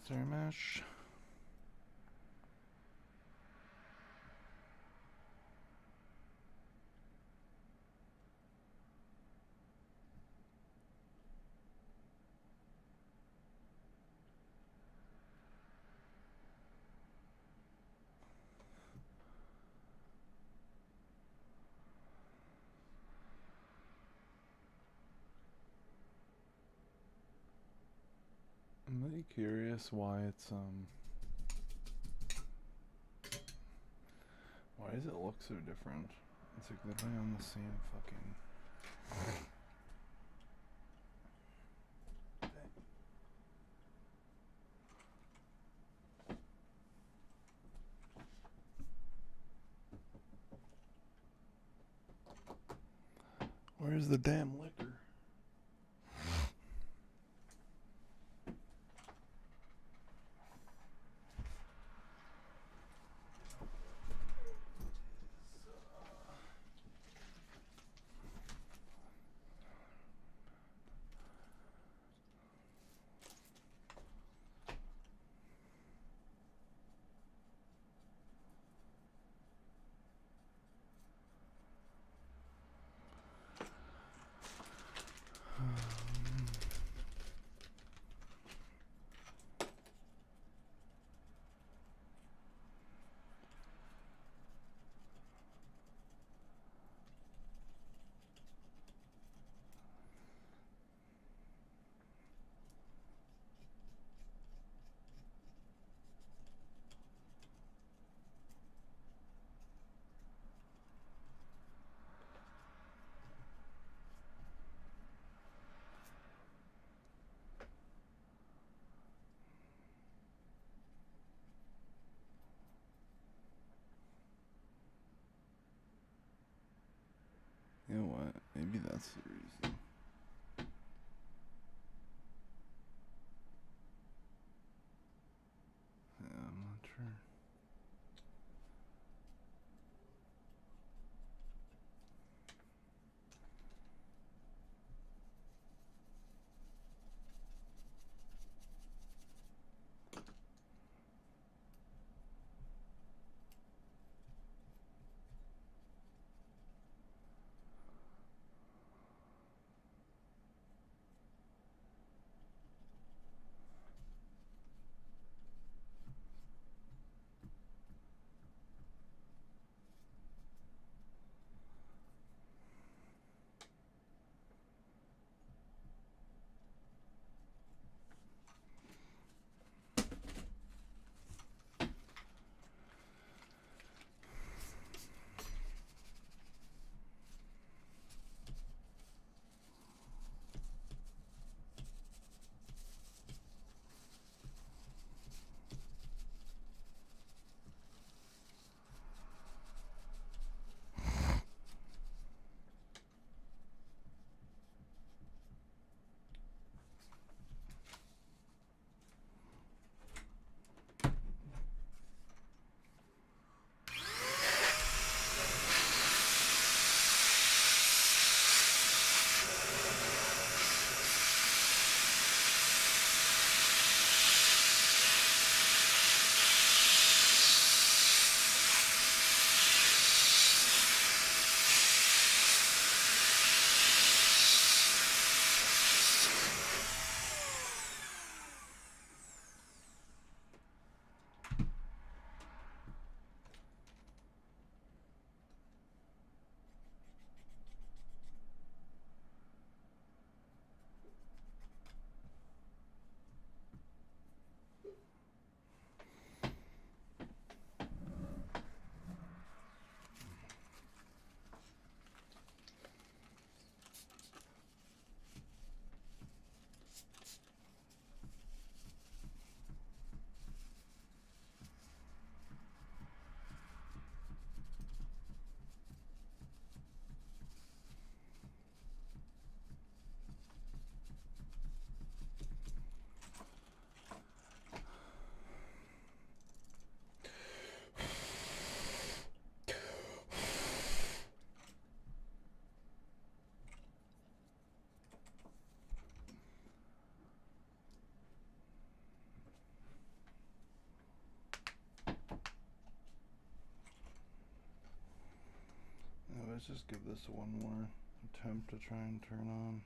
Thanks very much. I'm really curious why it's why does it look so different? It's like literally on the same fucking Where's the damn liquor? You know what? Maybe that's the reason. Yeah, I'm not sure. Let's just give this one more attempt to try and turn on.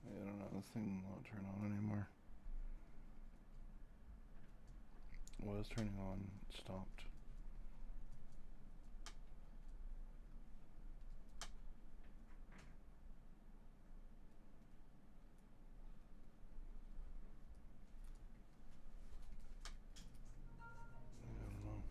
I don't know, this thing won't turn on anymore. Was turning on, stopped. I don't know.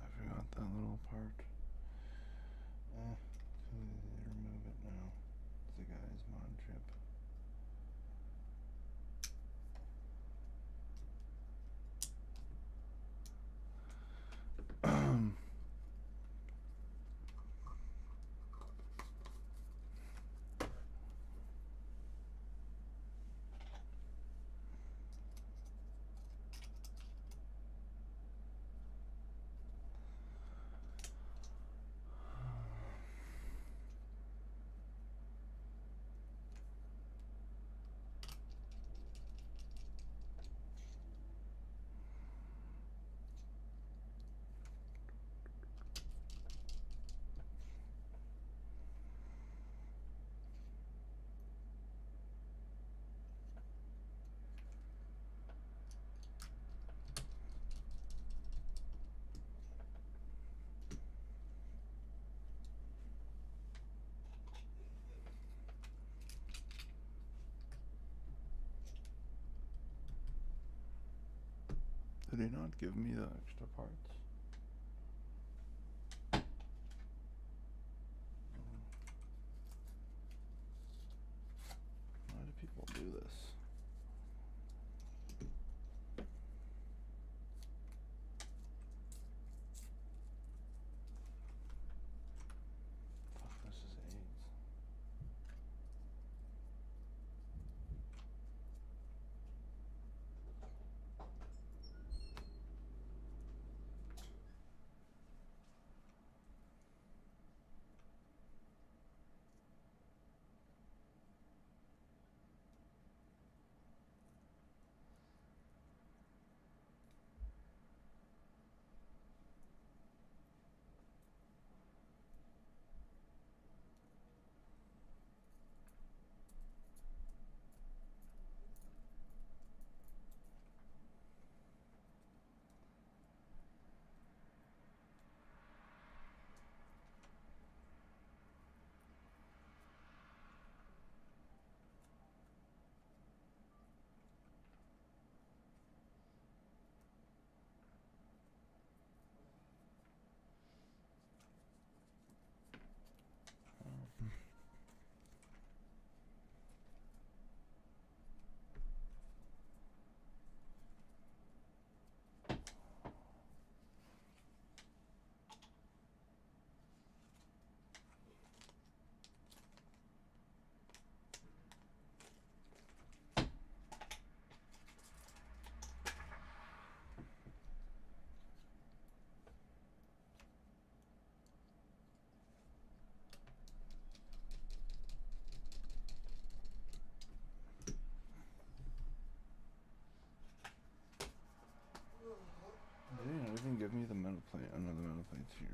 I forgot that little part. Remove it now. It's the guy's mod chip. Did he not give me the extra parts? plate, another metal plate here.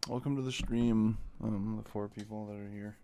Welcome to the stream, the 4 people that are here.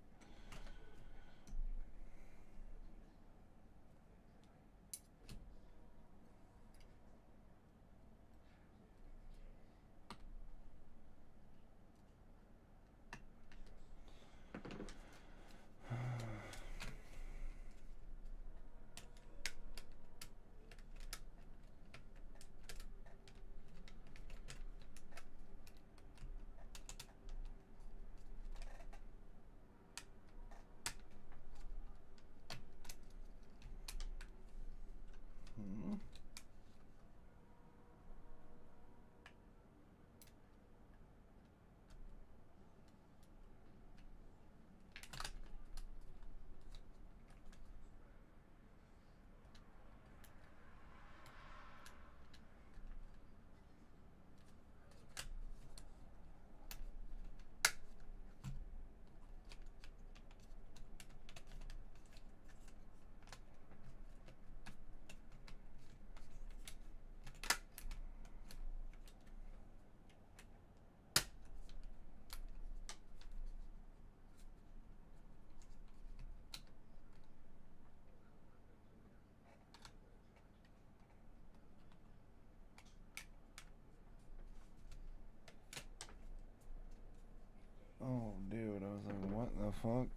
Oh, dude, I was like, what the fuck?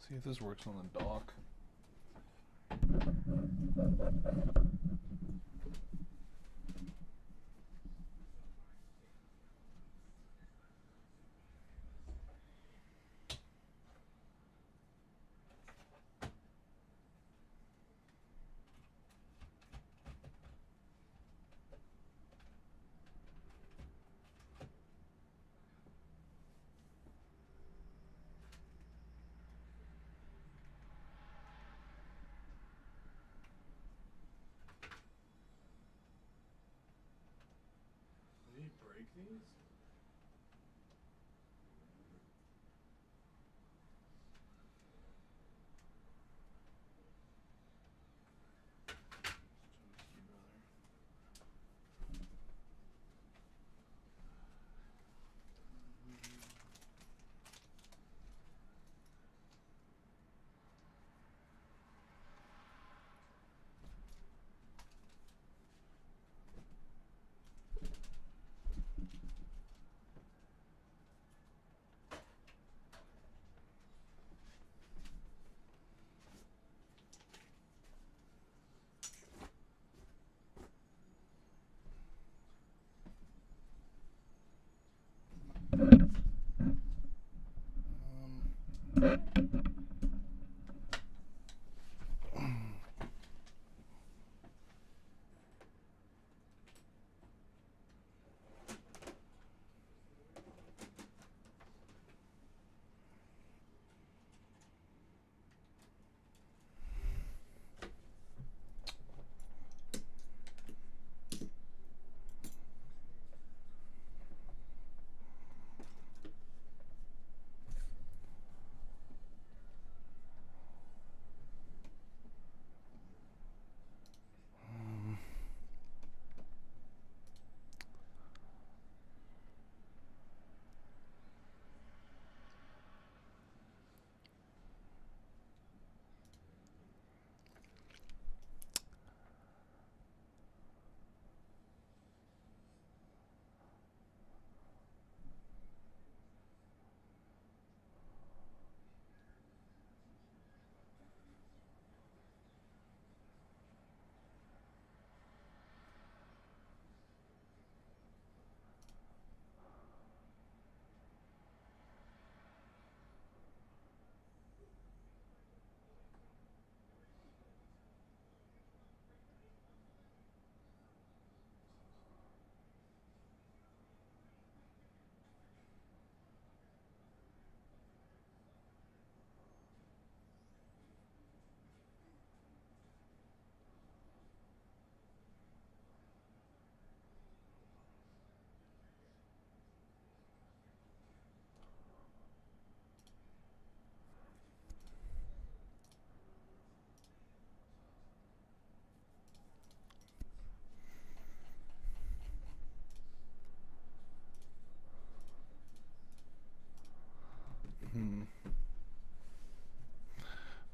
See if this works on the dock. Did he break these?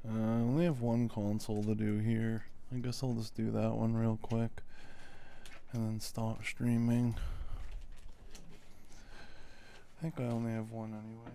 I only have one console to do here. I guess I'll just do that one real quick and then stop streaming. I think I only have one anyway.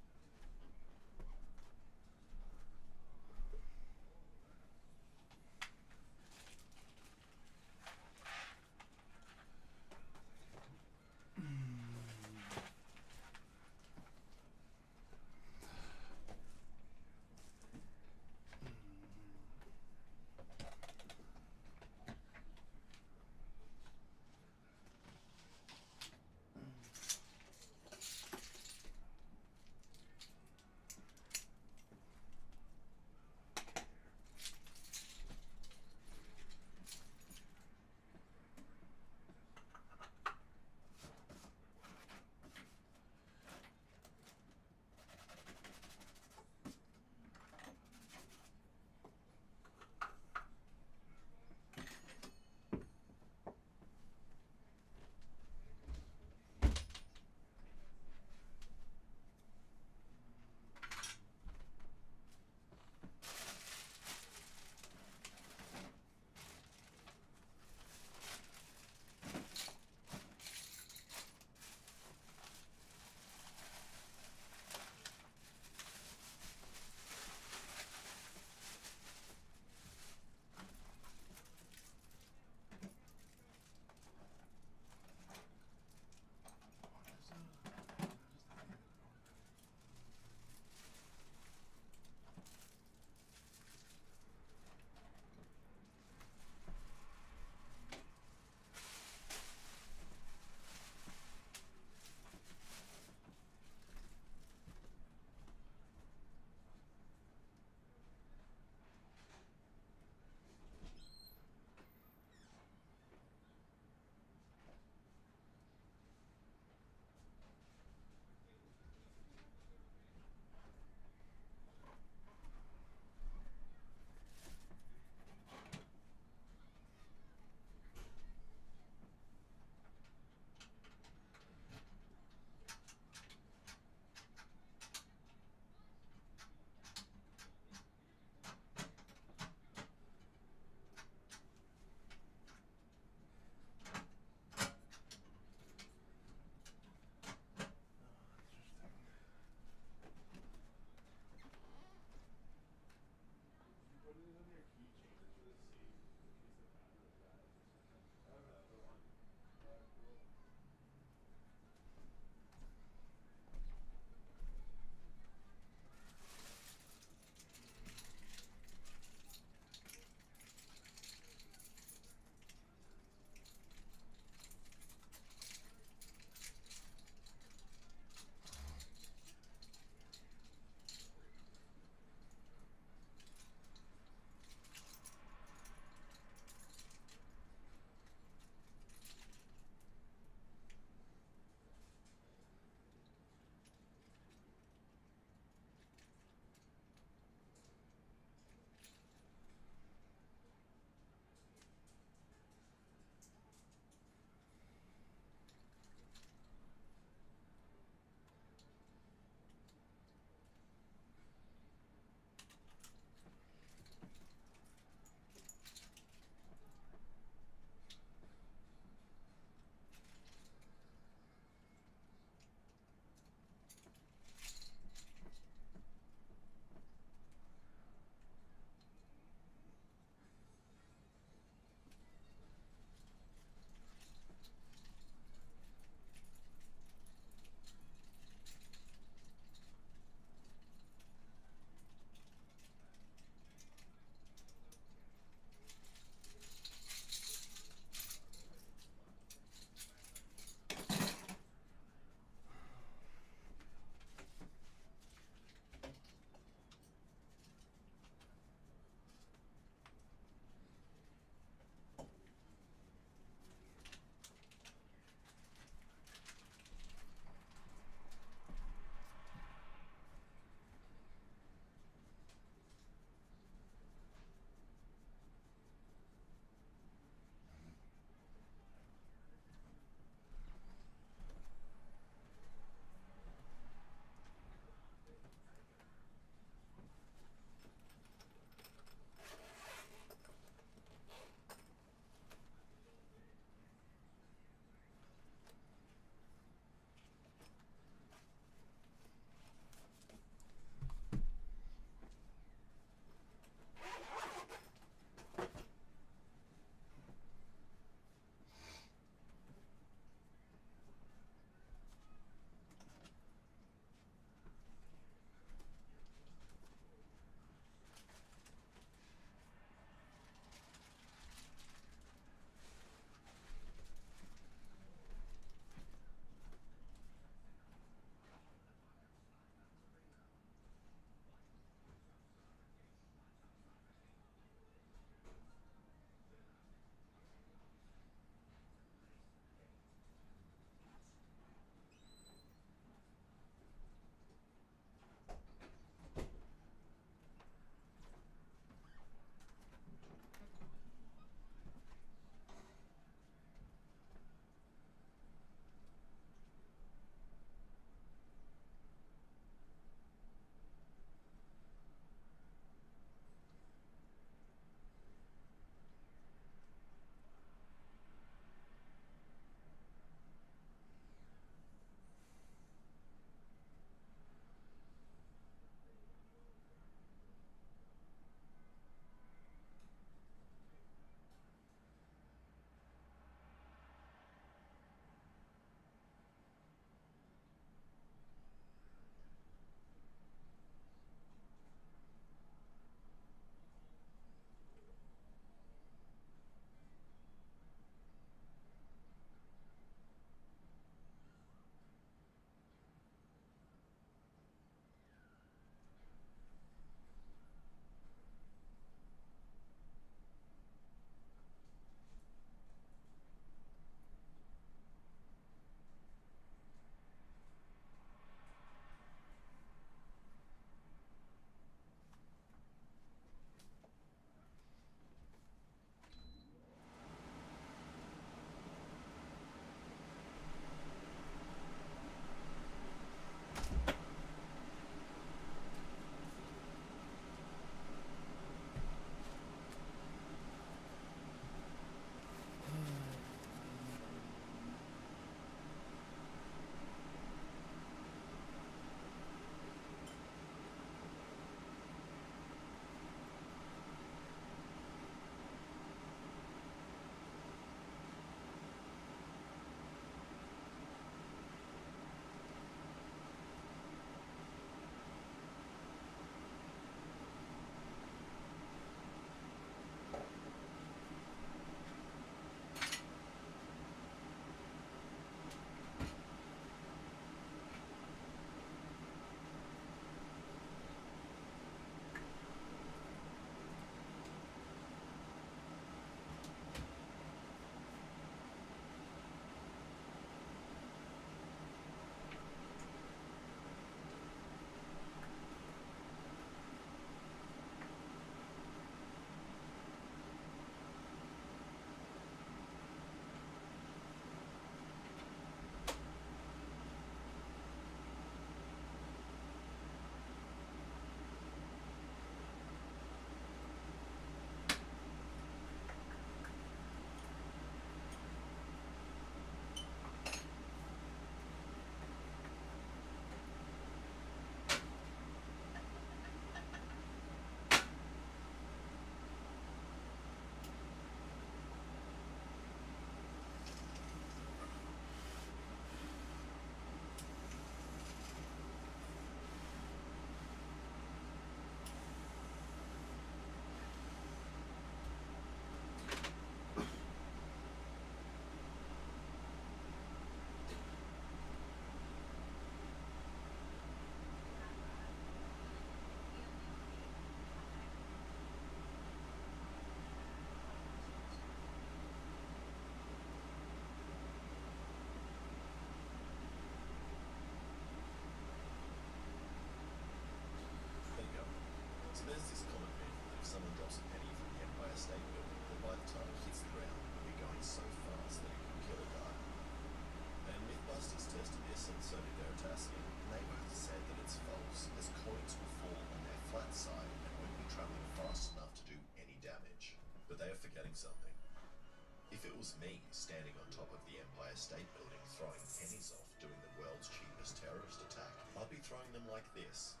throwing them like this,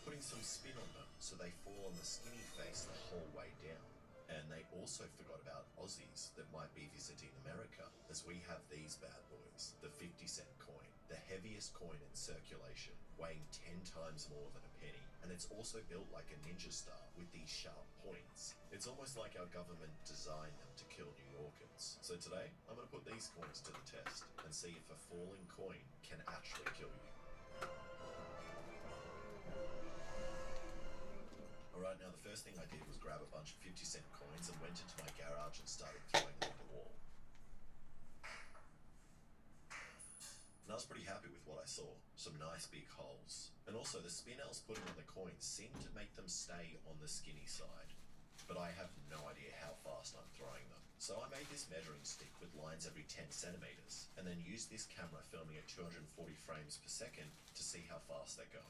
putting some spin on them so they fall on the skinny face the whole way down. And they also forgot about Aussies that might be visiting America, as we have these bad boys, the 50-cent coin, the heaviest coin in circulation, weighing 10 times more than a penny. And it's also built like a ninja star with these sharp points. It's almost like our government designed them to kill New Yorkers. So today, I'm going to put these coins to the test and see if a falling coin can actually kill you. Alright, now the first thing I did was grab a bunch of 50-cent coins and went into my garage and started throwing them at the wall. And I was pretty happy with what I saw. Some nice big holes. And also the spin I was putting on the coins seemed to make them stay on the skinny side. But I have no idea how fast I'm throwing them. So I made this measuring stick with lines every 10 centimeters and then used this camera filming at 240 frames per second to see how fast they're going.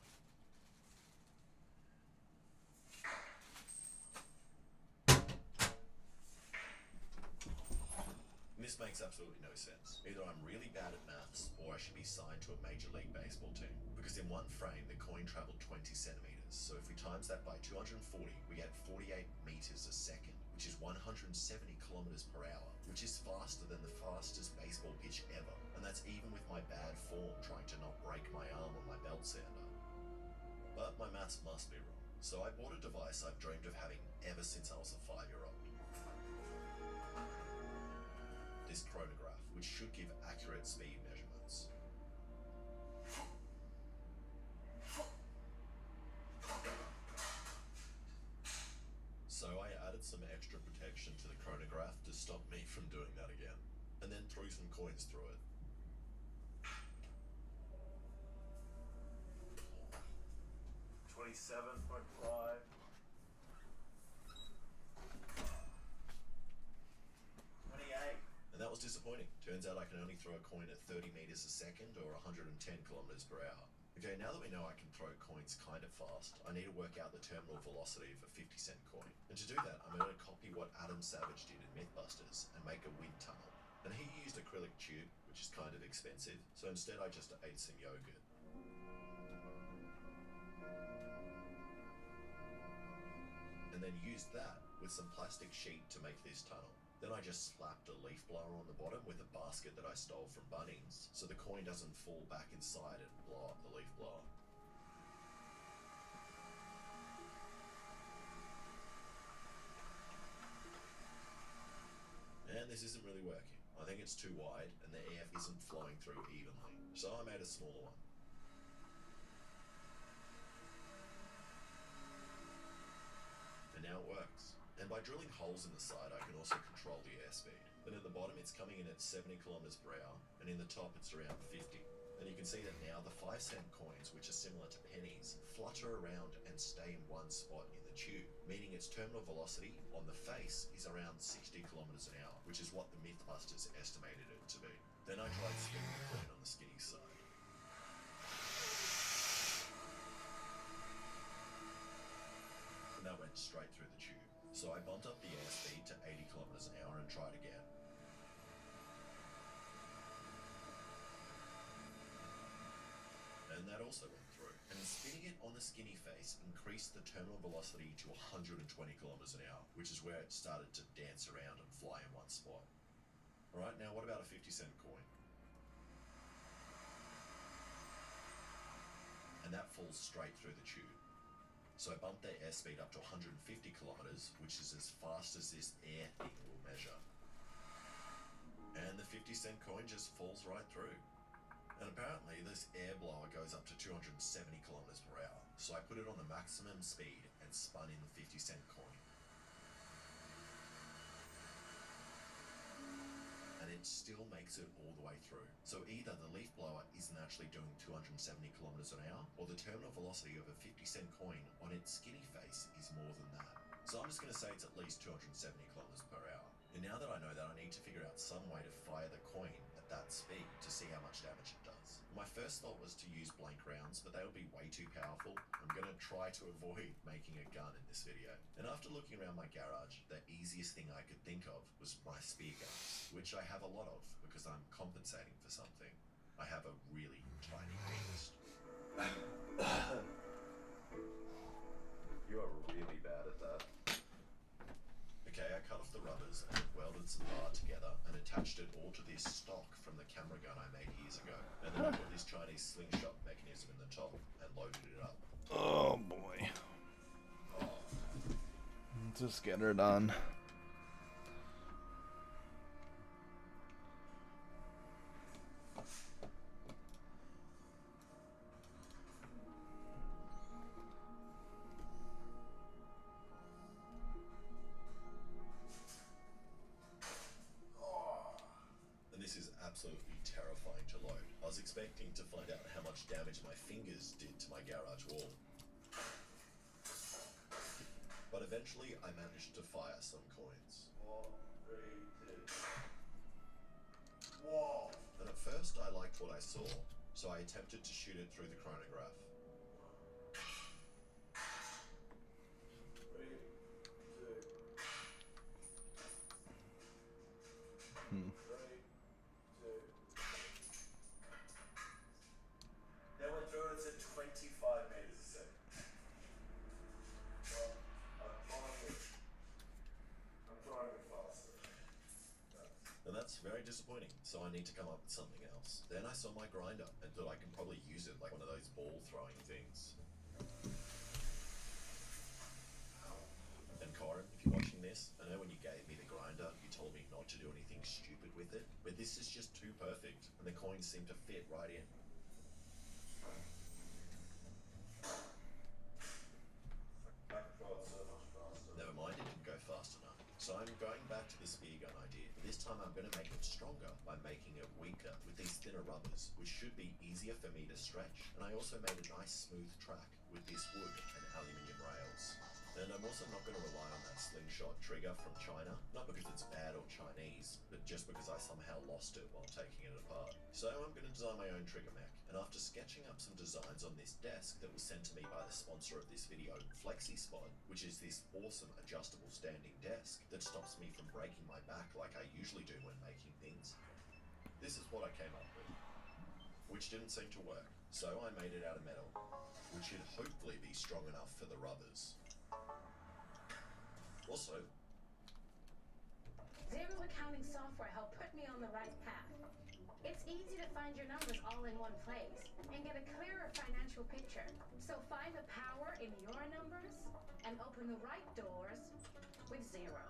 And this makes absolutely no sense. Either I'm really bad at maths or I should be signed to a Major League Baseball team. Because in one frame, the coin traveled 20 centimeters. So if we times that by 240, we get 48 meters a second, which is 170 kilometers per hour, which is faster than the fastest baseball pitch ever. And that's even with my bad form trying to not break my arm on my belt sander. But my maths must be wrong. So I bought a device I've dreamed of having ever since I was a 5-year-old. This chronograph, which should give accurate speed measurements. So I added some extra protection to the chronograph to stop me from doing that again, and then threw some coins through it. $27.5. And that was disappointing. Turns out I can only throw a coin at 30 meters a second or 110 kilometers per hour. Okay, now that we know I can throw coins kind of fast, I need to work out the terminal velocity of a 50-cent coin. And to do that, I'm going to copy what Adam Savage did in Mythbusters and make a wind tunnel. And he used acrylic tube, which is kind of expensive, so instead I just ate some yogurt. And then used that with some plastic sheet to make this tunnel. Then I just slapped a leaf blower on the bottom with a basket that I stole from Bunnings, so the coin doesn't fall back inside and blow up the leaf blower. And this isn't really working. I think it's too wide and the air isn't flowing through evenly, so I made a smaller one. And now it works. And by drilling holes in the side, I can also control the airspeed. Then at the bottom, it's coming in at 70 kilometers per hour, and in the top, it's around 50. And you can see that now the 5-cent coins, which are similar to pennies, flutter around and stay in one spot in the tube, meaning its terminal velocity on the face is around 60 kilometers an hour, which is what the Mythbusters estimated it to be. Then I tried spinning the coin on the skinny side. And that went straight through the tube. So I bumped up the airspeed to 80 kilometers an hour and tried again. And that also went through. And spinning it on the skinny face increased the terminal velocity to 120 kilometers an hour, which is where it started to dance around and fly in one spot. Alright, now what about a 50-cent coin? And that falls straight through the tube. So I bumped their airspeed up to 150 kilometers, which is as fast as this air thing will measure. And the 50-cent coin just falls right through. And apparently this air blower goes up to 270 kilometers per hour. So I put it on the maximum speed and spun in the 50-cent coin. And it still makes it all the way through. So either the leaf blower isn't actually doing 270 kilometers an hour, or the terminal velocity of a 50-cent coin on its skinny face is more than that. So I'm just going to say it's at least 270 kilometers per hour. And now that I know that, I need to figure out some way to fire the coin at that speed to see how much damage it does. My first thought was to use blank rounds, but they would be way too powerful. I'm going to try to avoid making a gun in this video. And after looking around my garage, the easiest thing I could think of was my spear guns, which I have a lot of because I'm compensating for something. I have a really tiny penis. mechanism in the top and loaded it up. Oh boy. Just get her done. And this is absolutely terrifying to load. I was expecting to find out how much damage my fingers did to my garage wall. But eventually I managed to fire some coins. 1, 3, 2. Whoa! And at first I liked what I saw, so I attempted to shoot it through the chronograph. 3, 2. Hmm. 3, 2. Then went through it at 25 meters a second. Well, I'm trying it faster. And that's very disappointing, so I need to come up with something else. Then I saw my grinder and thought I can probably use it like one of those ball throwing things. And Corin, if you're watching this, I know when you gave me the grinder, you told me not to do anything stupid with it, but this is just too perfect, and the coins seem to fit right in. I can throw it so much faster. Never mind, it didn't go fast enough. So I'm going back to the spear gun idea, but this time I'm going to make it stronger by making it weaker with these thinner rubbers, which should be easier for me to stretch. And I also made a nice smooth track with this wood and aluminium rails. And I'm also not going to rely on that slingshot trigger from China, not because it's bad or Chinese, but just because I somehow lost it while taking it apart. So I'm going to design my own trigger mech, and after sketching up some designs on this desk that was sent to me by the sponsor of this video, FlexiSpot, which is this awesome adjustable standing desk that stops me from breaking my back like I usually do when making things, this is what I came up with, which didn't seem to work. So I made it out of metal, which should hopefully be strong enough for the rubbers. Also, Zero accounting software helped put me on the right path. It's easy to find your numbers all in one place and get a clearer financial picture. So find the power in your numbers and open the right doors with Zero.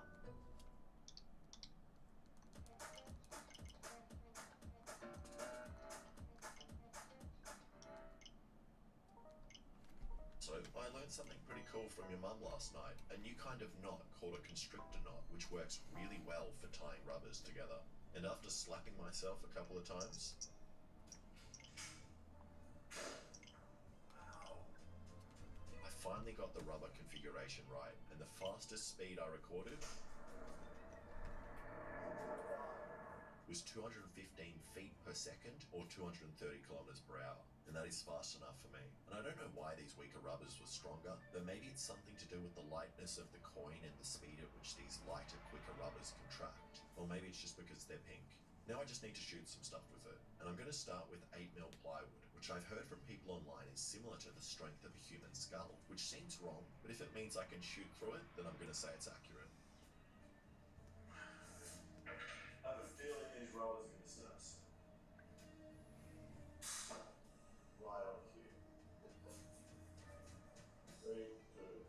So I learned something pretty cool from your mum last night, a new kind of knot called a constrictor knot, which works really well for tying rubbers together. And after slapping myself a couple of times, I finally got the rubber configuration right, and the fastest speed I recorded was 215 feet per second or 230 kilometers per hour. And that is fast enough for me. And I don't know why these weaker rubbers were stronger, but maybe it's something to do with the lightness of the coin and the speed at which these lighter, quicker rubbers contract. Or maybe it's just because they're pink. Now I just need to shoot some stuff with it. And I'm going to start with 8mm plywood, which I've heard from people online is similar to the strength of a human skull, which seems wrong, but if it means I can shoot through it, then I'm going to say it's accurate. I have a feeling these rollers are going to start soon. Right on cue. 3, 2.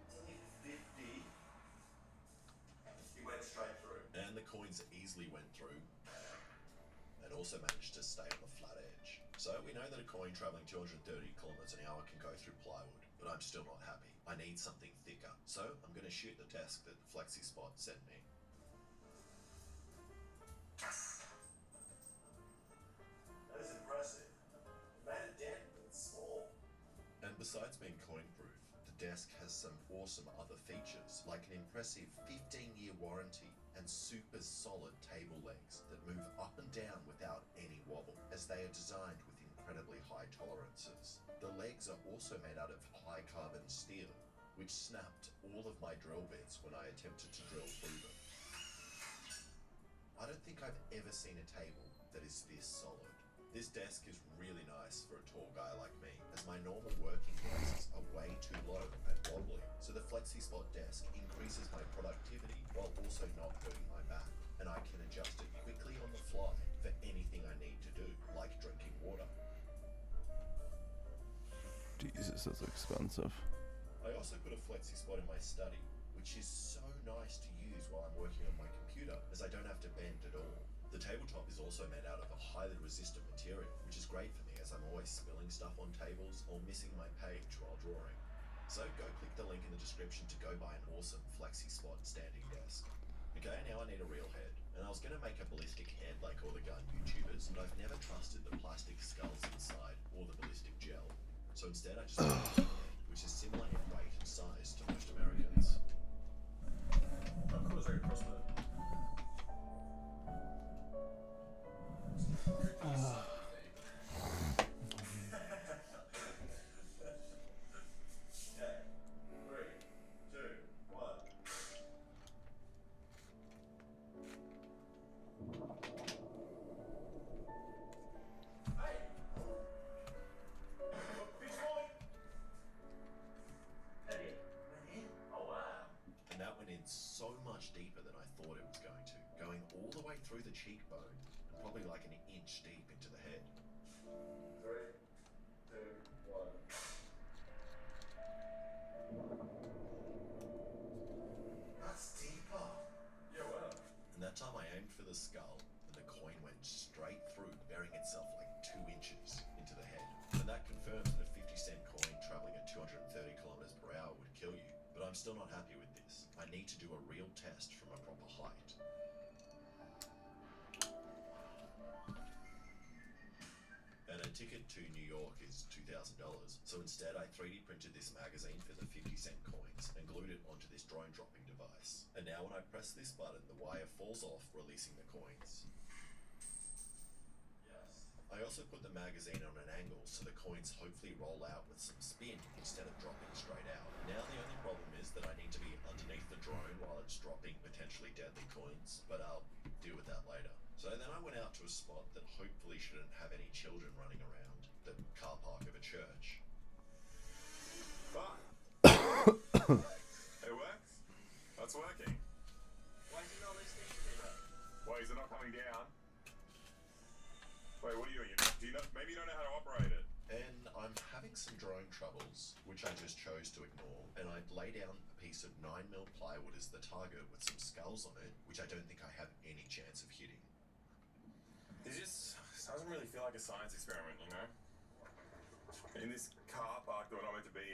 It's only 50. He went straight through. And the coins easily went through, and also managed to stay on the flat edge. So we know that a coin traveling 230 kilometers an hour can go through plywood, but I'm still not happy. I need something thicker. So I'm going to shoot the desk that FlexiSpot sent me. That is impressive. It made a dent, but it's small. And besides being coin-proof, the desk has some awesome other features, like an impressive 15-year warranty and super solid table legs that move up and down without any wobble, as they are designed with incredibly high tolerances. The legs are also made out of high carbon steel, which snapped all of my drill bits when I attempted to drill through them. I don't think I've ever seen a table that is this solid. This desk is really nice for a tall guy like me, as my normal working desks are way too low and wobbly, so the FlexiSpot desk increases my productivity while also not hurting my back, and I can adjust it quickly on the fly for anything I need to Jesus, that's expensive. I also put a flexi spot in my study, which is so nice to use while I'm working on my computer, as I don't have to bend at all. The tabletop is also made out of a highly resistant material, which is great for me as I'm always spilling stuff on tables or missing my page while drawing. So go click the link in the description to go buy an awesome flexi spot standing desk. Okay, now I need a real head. And I was going to make a ballistic head like all the gun YouTubers, but I've never trusted the plastic skulls inside or the ballistic gel. So instead I just made a head, which is similar in weight and size to most Americans. How cool is that crossbow? Okay. 3, 2, 1. Hey! Fish point! That it? Went in? Oh wow. And that went in so much deeper than I thought it was going to, going all the way through the cheekbone, and probably like an inch deep into the head. 3, 2, 1. That's deeper. Yeah, wow. And that time I aimed for the skull, and the coin went straight through, burying itself like 2 inches into the head. And that confirms that a 50-cent coin traveling at 230 kilometers per hour would kill you. But I'm still not happy with this. I need to do a real test from a proper height. And a ticket to New York is $2,000, so instead I 3D printed this magazine for the 50-cent coins and glued it onto this drone dropping device. And now when I press this button, the wire falls off, releasing the coins. Yes. I also put the magazine on an angle so the coins hopefully roll out with some spin instead of dropping straight out. Now the only problem is that I need to be underneath the drone while it's dropping potentially deadly coins, but I'll deal with that later. So then I went out to a spot that hopefully shouldn't have any children running around, the car park of a church. Fine. It works? That's working. Why is it not listening to me? Why is it not coming down? Wait, what are you doing? Do you know, maybe you don't know how to operate it. And I'm having some drone troubles, which I just chose to ignore, and I lay down a piece of 9mm plywood as the target with some skulls on it, which I don't think I have any chance of hitting. It just doesn't really feel like a science experiment, you know? In this car park that we're not meant to be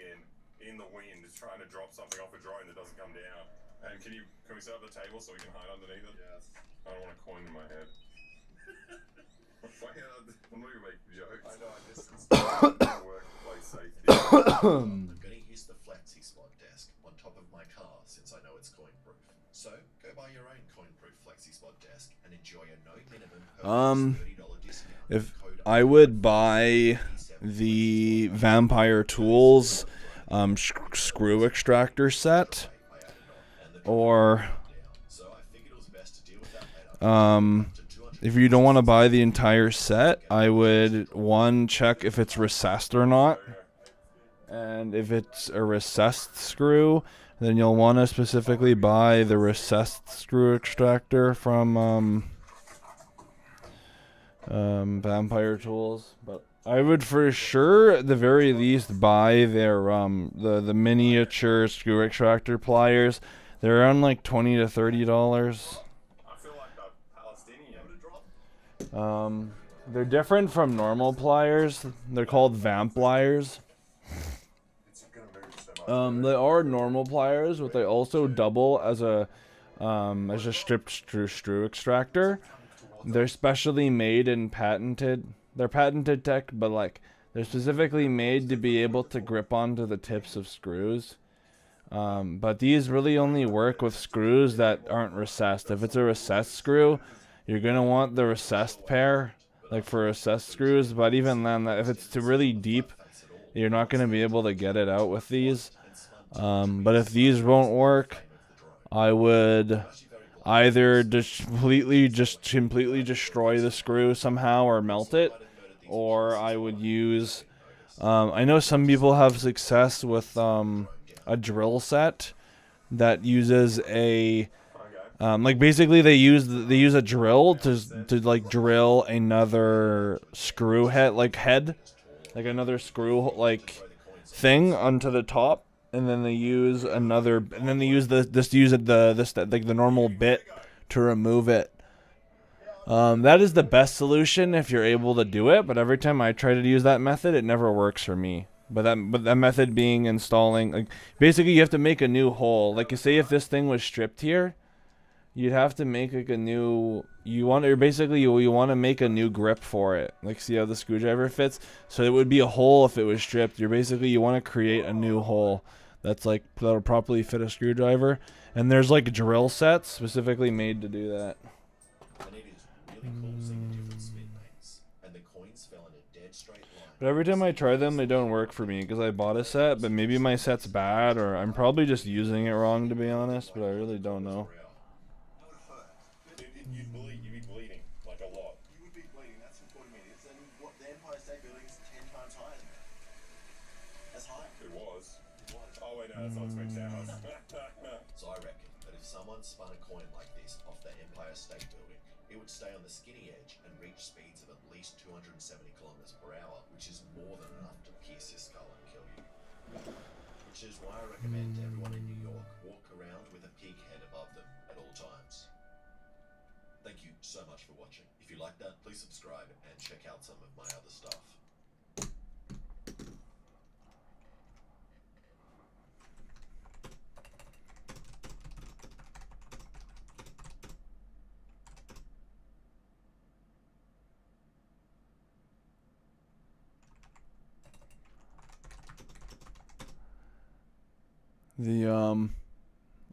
in the wind, just trying to drop something off a drone that doesn't come down. And can we set up the table so we can hide underneath it? Yes. I don't want a coin in my head. I'm not gonna make jokes. I know, I just workplace safety. I'm gonna use the flexi spot desk on top of my car since I know it's coin proof. So go buy your own coin proof flexi spot desk and enjoy a no minimum $30 discount. If I would buy the Vampire Tools screw extractor set, or if you don't want to buy the entire set, I would check if it's recessed or not, and if it's a recessed screw, then you'll want to specifically buy the recessed screw extractor from Vampire Tools. But I would for sure at the very least buy their the miniature screw extractor pliers. They're around like $20 to $30. I feel like the Palestinian. They're different from normal pliers. They're called vamp pliers. They are normal pliers, but they also double as a stripped screw extractor. They're specially made and patented. They're patented tech, but like they're specifically made to be able to grip onto the tips of screws. But these really only work with screws that aren't recessed. If it's a recessed screw, you're gonna want the recessed pair, like for recessed screws. But even then, if it's too really deep, you're not gonna be able to get it out with these. But if these won't work, I would either completely destroy the screw somehow or melt it, or I would use. I know some people have success with a drill set that uses a like basically they use a drill to like drill another screw head like another screw like thing onto the top, and then they use another, and then they use the normal bit to remove it. That is the best solution if you're able to do it, but every time I try to use that method, it never works for me. But that method being installing, like, basically you have to make a new hole. Like, you say if this thing was stripped here, you'd have to make like a new, you want to make a new grip for it. Like, see how the screwdriver fits? So it would be a hole if it was stripped. You want to create a new hole that's like, that'll properly fit a screwdriver. And there's like drill sets specifically made to do that. And it is really cool seeing the different spin lanes. And the coins fell in a dead straight line. But every time I try them, they don't work for me because I bought a set, but maybe my set's bad, or I'm probably just using it wrong, to be honest, but I really don't know. You'd be bleeding like a lot. You would be bleeding. That's 40 meters. And what the Empire State Building is 10 times higher than that. That's high. It was. Oh wait, no, that's not Twin Towers. So I reckon that if someone spun a coin like this off the Empire State Building, it would stay on the skinny edge and reach speeds of at least 270 kilometers per hour, which is more than enough to pierce your skull and kill you. Which is why I recommend everyone in New York walk around with a pig head above them at all times. Thank you so much for watching. If you like that, please subscribe and check out some of my other stuff.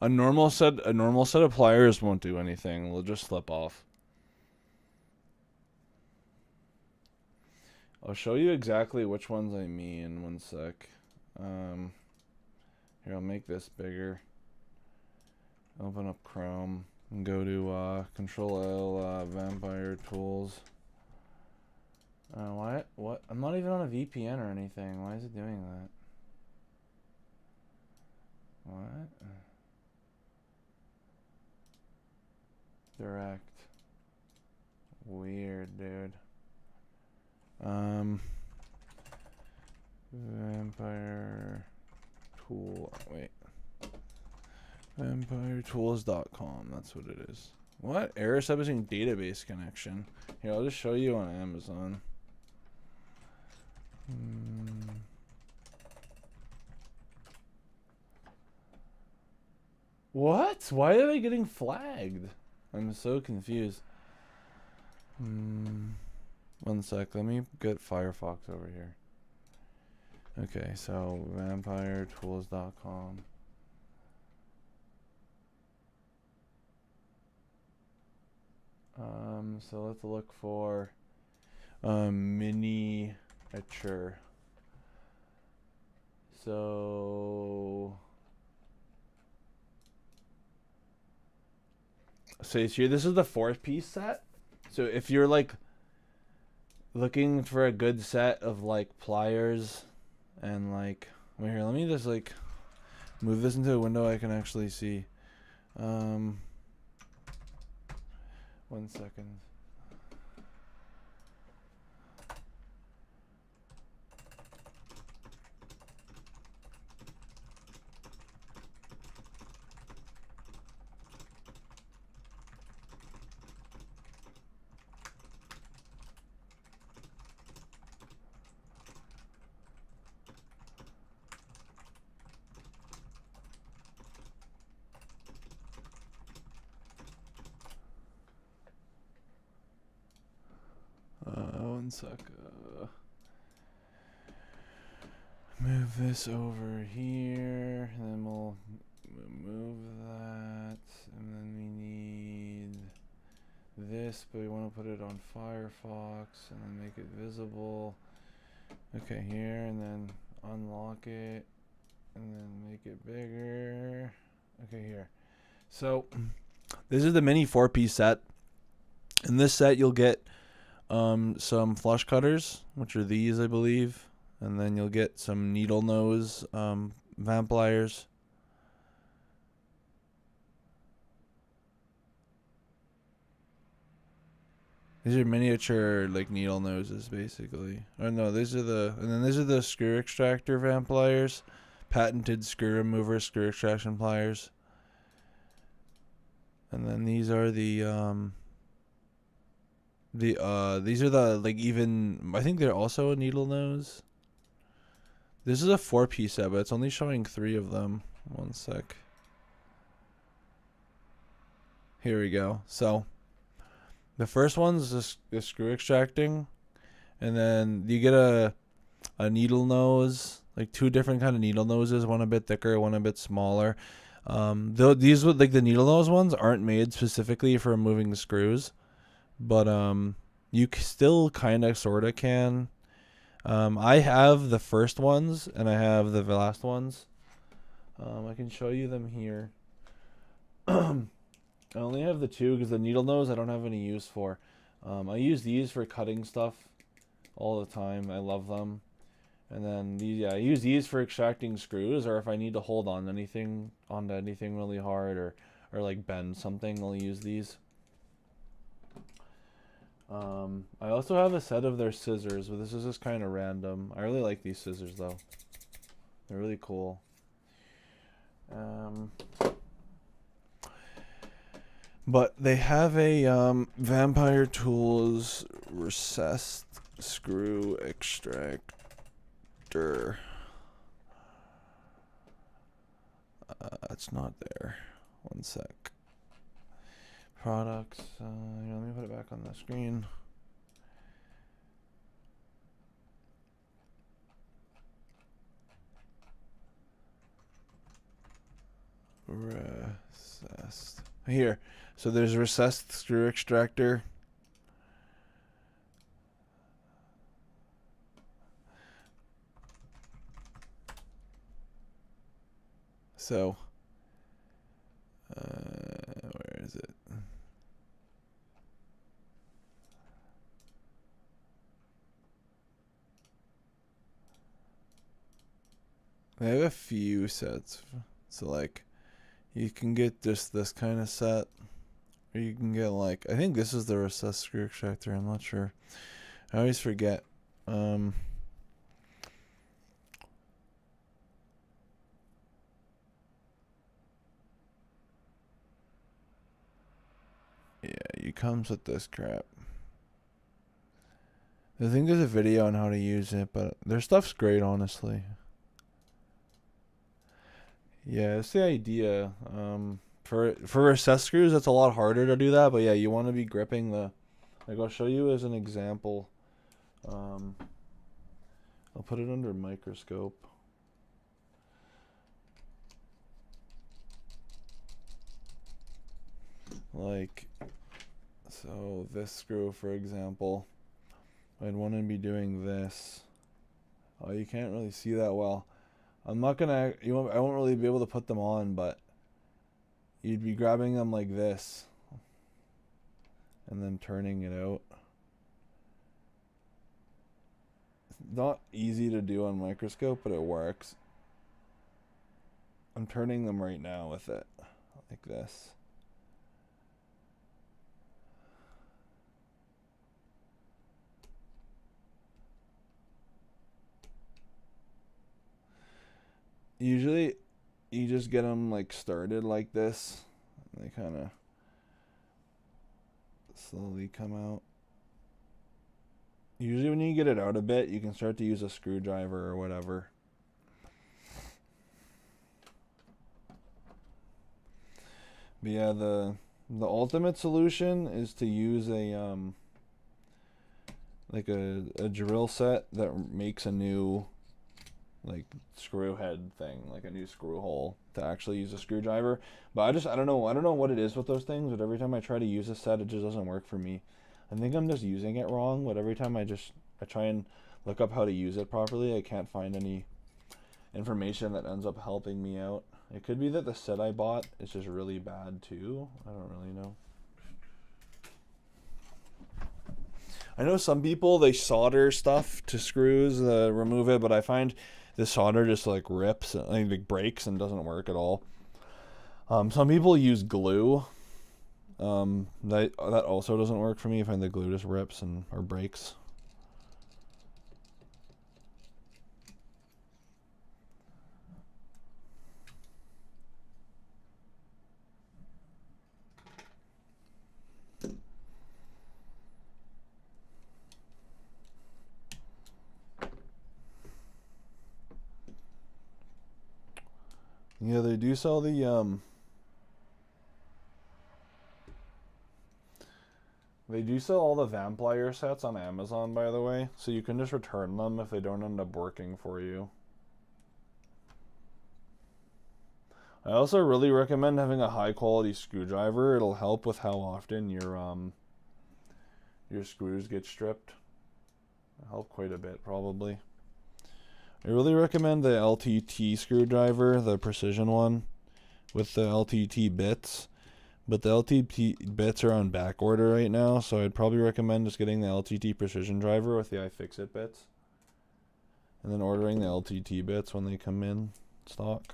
A normal set of pliers won't do anything. They'll just slip off. I'll show you exactly which ones I mean. One sec. Here, I'll make this bigger. Open up Chrome and go to Control L, Vampire Tools. What? I'm not even on a VPN or anything. Why is it doing that? What? Direct. Weird, dude. Vampire tool. Wait. VampireTools.com. That's what it is. What? Error establishing database connection. Here, I'll just show you on Amazon. What? Why are they getting flagged? I'm so confused. One sec. Let me get Firefox over here. Okay, so VampireTools.com. So let's look for miniature. So here, this is the 4-piece set. So if you're like looking for a good set of like pliers and like, wait here, let me just like move this into a window I can actually see. 1 second. One sec. Move this over here, and then we'll move that, and then we need this, but we want to put it on Firefox, and then make it visible. Okay, here, and then unlock it, and then make it bigger. Okay, here. So, this is the mini 4-piece set. In this set, you'll get some flush cutters, which are these, I believe, and then you'll get some needle nose vamp pliers. These are miniature like needle noses, basically. Or no, these are the these are the screw extractor vamp pliers, patented screw remover screw extraction pliers. And then these are the these are the like even I think they're also a needle nose. This is a 4-piece set, but it's only showing 3 of them. One sec. Here we go. So the first one's the screw extracting, and then you get a needle nose, like 2 different kind of needle noses, one a bit thicker, one a bit smaller. Though these would like the needle nose ones aren't made specifically for removing the screws, but you still kind of sort of can. I have the first ones and I have the last ones. I can show you them here. I only have the 2 because the needle nose I don't have any use for. I use these for cutting stuff all the time. I love them. And then these, yeah, I use these for extracting screws, or if I need to hold on onto anything really hard, or like bend something, I'll use these. I also have a set of their scissors, but this is just kind of random. I really like these scissors though. They're really cool. But they have a Vampire Tools recessed screw extractor. It's not there. One sec. Products. Here, let me put it back on the screen. Recessed. Here. So there's recessed screw extractor. So, where is it? They have a few sets. So like, you can get just this kind of set. Or you can get like, I think this is the recessed screw extractor, I'm not sure. I always forget. Yeah, it comes with this crap. I think there's a video on how to use it, but their stuff's great, honestly. Yeah, it's the idea. For recessed screws, it's a lot harder to do that, but yeah, you want to be gripping the, like I'll show you as an example. I'll put it under microscope. Like, so this screw, for example, I'd want to be doing this. Oh, you can't really see that well. I'm not gonna, I won't really be able to put them on, but you'd be grabbing them like this and then turning it out. It's not easy to do on microscope, but it works. I'm turning them right now with it, like this. Usually, you just get them like started like this. They kind of slowly come out. Usually when you get it out a bit, you can start to use a screwdriver or whatever. But yeah, the ultimate solution is to use a like a drill set that makes a new like screw head thing, like a new screw hole to actually use a screwdriver. But I don't know what it is with those things, but every time I try to use a set, it just doesn't work for me. I think I'm just using it wrong, but every time I try and look up how to use it properly, I can't find any information that ends up helping me out. It could be that the set I bought is just really bad too. I don't really know. I know some people, they solder stuff to screws, remove it, but I find the solder just like rips, like breaks and doesn't work at all. Some people use glue. That also doesn't work for me. I find the glue just rips or breaks. Yeah, they do sell the they do sell all the vampire sets on Amazon, by the way, so you can just return them if they don't end up working for you. I also really recommend having a high quality screwdriver. It'll help with how often your screws get stripped. It'll help quite a bit, probably. I really recommend the LTT screwdriver, the precision one, with the LTT bits. But the LTT bits are on back order right now, so I'd probably recommend just getting the LTT precision driver with the iFixit bits. And then ordering the LTT bits when they come in stock.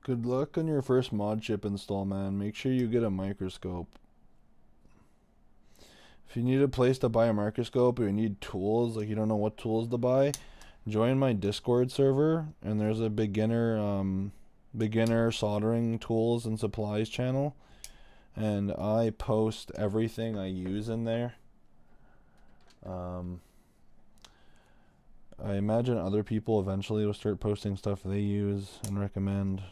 Good luck on your first mod chip install, man. Make sure you get a microscope. If you need a place to buy a microscope or you need tools, like you don't know what tools to buy, join my Discord server, and there's a beginner soldering tools and supplies channel, and I post everything I use in there. I imagine other people eventually will start posting stuff they use and recommend.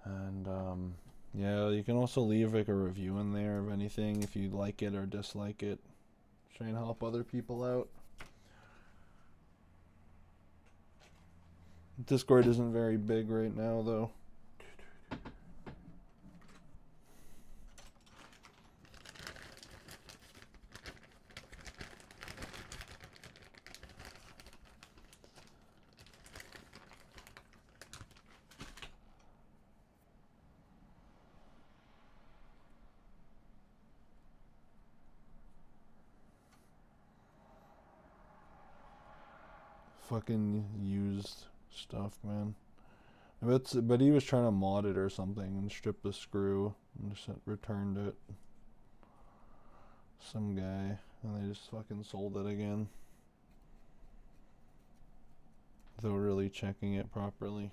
And yeah, you can also leave like a review in there of anything if you like it or dislike it. Try and help other people out. Discord isn't very big right now though. Fucking used stuff, man. But he was trying to mod it or something and strip the screw and just returned it. Some guy, and they just fucking sold it again without really checking it properly.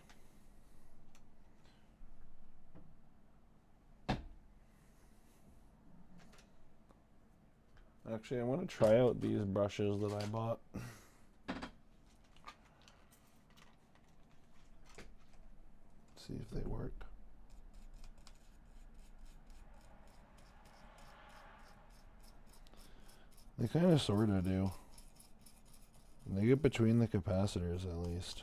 Actually, I want to try out these brushes that I bought. See if they work. They kind of sort of do. They get between the capacitors at least.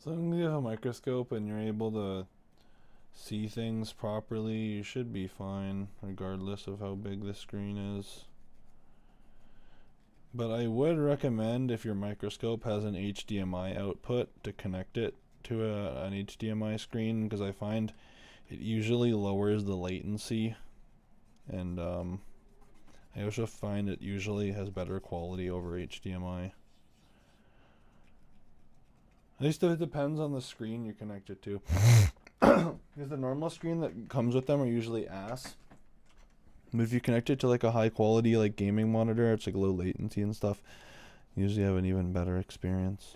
As long as you have a microscope and you're able to see things properly, you should be fine, regardless of how big the screen is. But I would recommend, if your microscope has an HDMI output, to connect it to an HDMI screen, because I find it usually lowers the latency, and I also find it usually has better quality over HDMI. At least if it depends on the screen you connect it to. Because the normal screen that comes with them are usually ass. But if you connect it to like a high quality like gaming monitor, it's like low latency and stuff. You usually have an even better experience.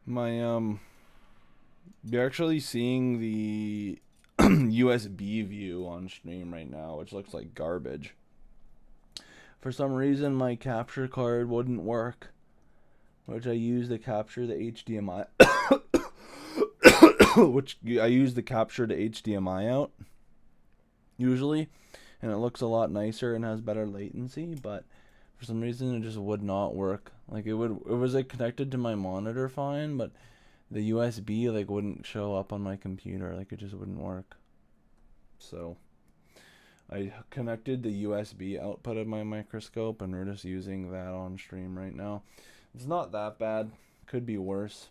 My you're actually seeing the USB view on stream right now, which looks like garbage. For some reason, my capture card wouldn't work, which I used to capture the HDMI, which I use to capture the HDMI out usually, and it looks a lot nicer and has better latency. But for some reason, it just would not work. Like it was like connected to my monitor fine, but the USB like wouldn't show up on my computer. Like it just wouldn't work. So I connected the USB output of my microscope, and we're just using that on stream right now. It's not that bad. Could be worse.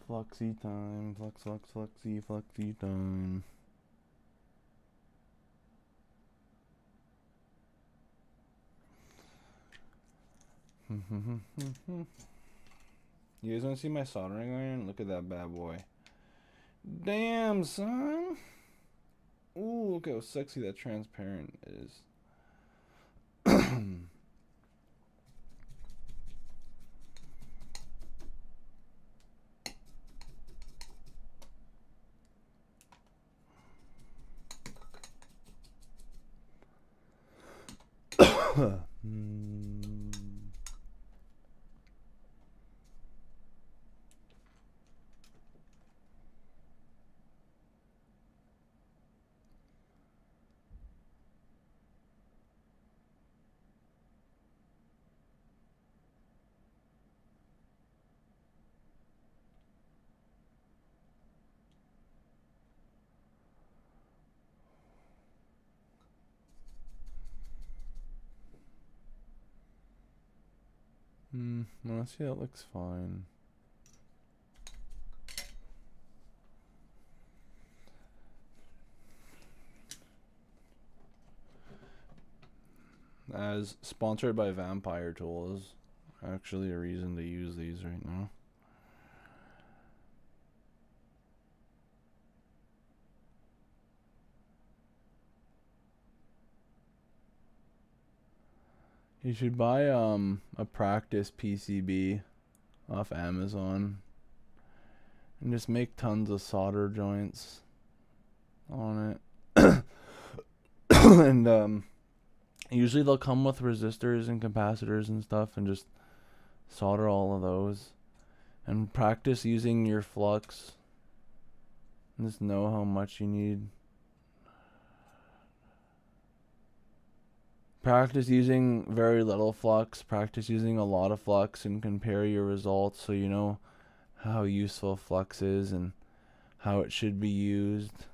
Fluxy time, fluxy time. You guys want to see my soldering iron? Look at that bad boy. Damn, son. Ooh, look how sexy that transparent is. Honestly, that looks fine. As sponsored by Vampire Tools, actually a reason to use these right now. You should buy a practice PCB off Amazon and just make tons of solder joints on it. And usually they'll come with resistors and capacitors and stuff, and just solder all of those and practice using your flux. And just know how much you need. Practice using very little flux, practice using a lot of flux, and compare your results so you know how useful flux is and how it should be used.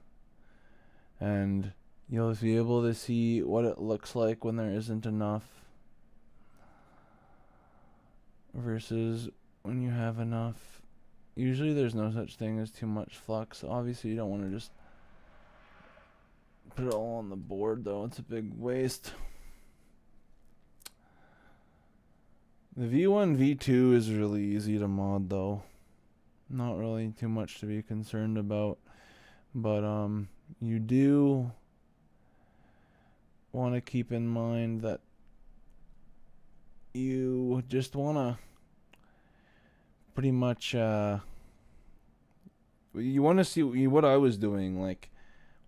And you'll be able to see what it looks like when there isn't enough versus when you have enough. Usually there's no such thing as too much flux. Obviously you don't want to just put it all on the board though. It's a big waste. The V1, V2 is really easy to mod though. Not really too much to be concerned about. But you do want to keep in mind that you just want to pretty much you want to see what I was doing. Like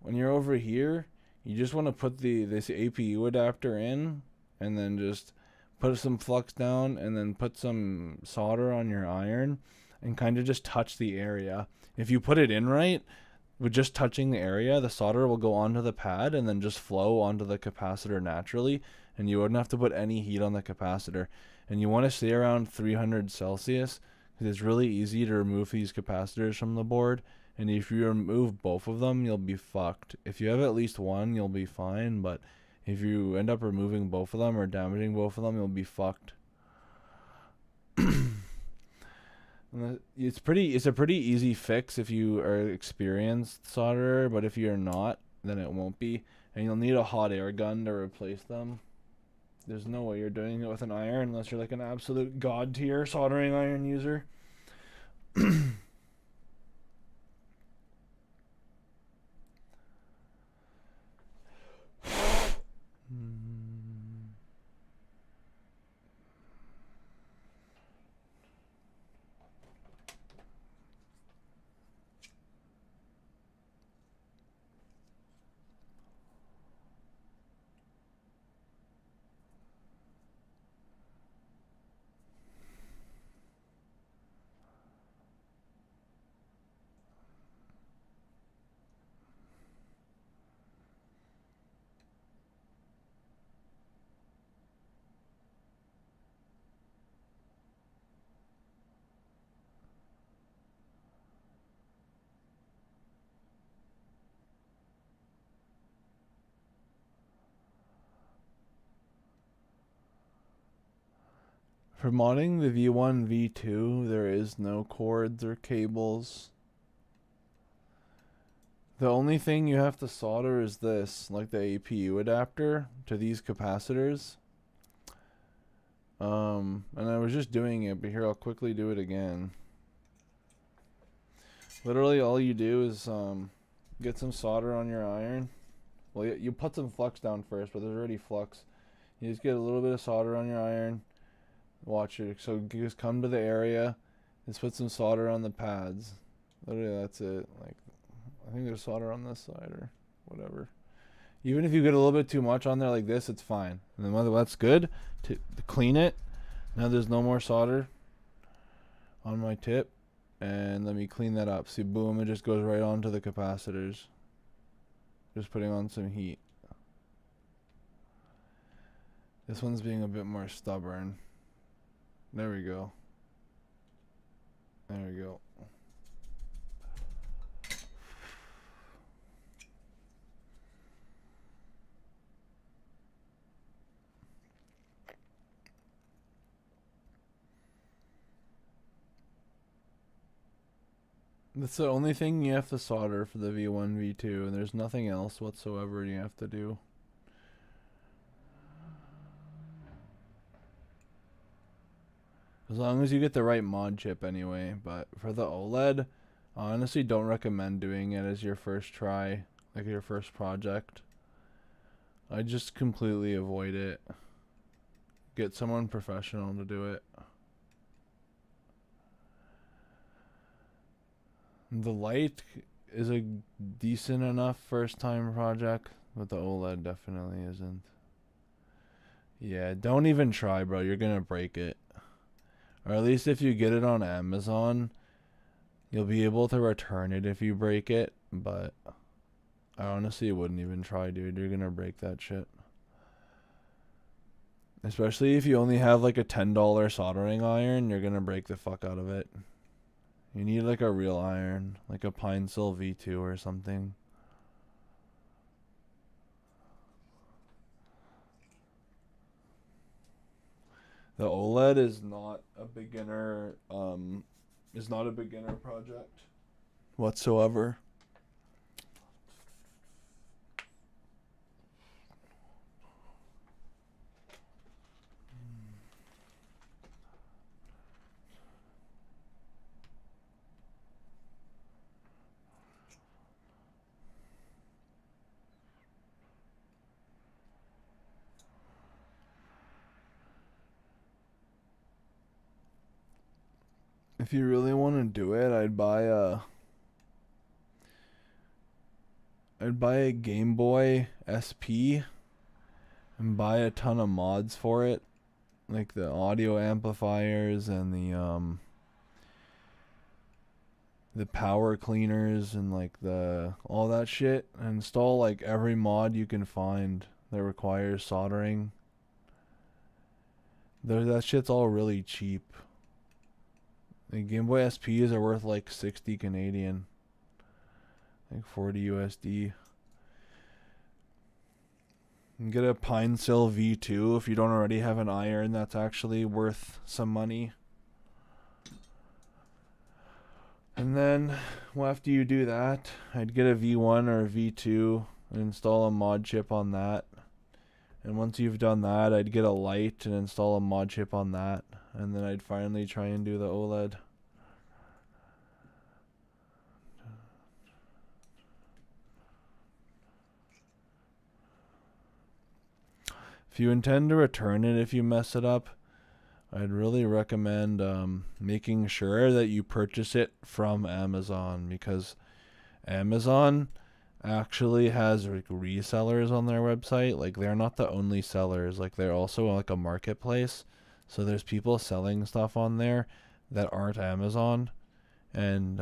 when you're over here, you just want to put this APU adapter in and then just put some flux down and then put some solder on your iron and kind of just touch the area. If you put it in right, with just touching the area, the solder will go onto the pad and then just flow onto the capacitor naturally, and you wouldn't have to put any heat on the capacitor. And you want to stay around 300 Celsius because it's really easy to remove these capacitors from the board. And if you remove both of them, you'll be fucked. If you have at least one, you'll be fine, but if you end up removing both of them or damaging both of them, you'll be fucked. It's a pretty easy fix if you are experienced solderer, but if you're not, then it won't be. And you'll need a hot air gun to replace them. There's no way you're doing it with an iron unless you're like an absolute god tier soldering iron user. For modding the V1, V2, there is no cords or cables. The only thing you have to solder is this, like the APU adapter to these capacitors. And I was just doing it, but here I'll quickly do it again. Literally all you do is get some solder on your iron. Well, you put some flux down first, but there's already flux. You just get a little bit of solder on your iron. Watch it. So just come to the area, just put some solder on the pads. Literally, that's it. Like, I think there's solder on this side or whatever. Even if you get a little bit too much on there like this, it's fine. And then whether that's good to clean it. Now there's no more solder on my tip, and let me clean that up. See, boom, it just goes right onto the capacitors. Just putting on some heat. This one's being a bit more stubborn. There we go. There we go. That's the only thing you have to solder for the V1, V2, and there's nothing else whatsoever you have to do. As long as you get the right mod chip anyway, but for the OLED, I honestly don't recommend doing it as your first try, like your first project. I just completely avoid it. Get someone professional to do it. The light is a decent enough first time project, but the OLED definitely isn't. Yeah, don't even try, bro. You're gonna break it. Or at least if you get it on Amazon, you'll be able to return it if you break it, but I honestly wouldn't even try, dude. You're gonna break that shit. Especially if you only have like a $10 soldering iron, you're gonna break the fuck out of it. You need like a real iron, like a Pine Sil V2 or something. The OLED is not a beginner project whatsoever. If you really want to do it, I'd buy a Game Boy SP and buy a ton of mods for it, like the audio amplifiers and the power cleaners and like the all that shit, and install like every mod you can find that requires soldering. That shit's all really cheap. The Game Boy SPs are worth like 60 Canadian. Like 40 USD. You can get a Pine Sill V2 if you don't already have an iron that's actually worth some money. And then, well, after you do that, I'd get a V1 or a V2 and install a mod chip on that. And once you've done that, I'd get a light and install a mod chip on that. And then I'd finally try and do the OLED. If you intend to return it if you mess it up, I'd really recommend making sure that you purchase it from Amazon, because Amazon actually has like resellers on their website. Like, they're not the only sellers, like they're also like a marketplace. So there's people selling stuff on there that aren't Amazon, and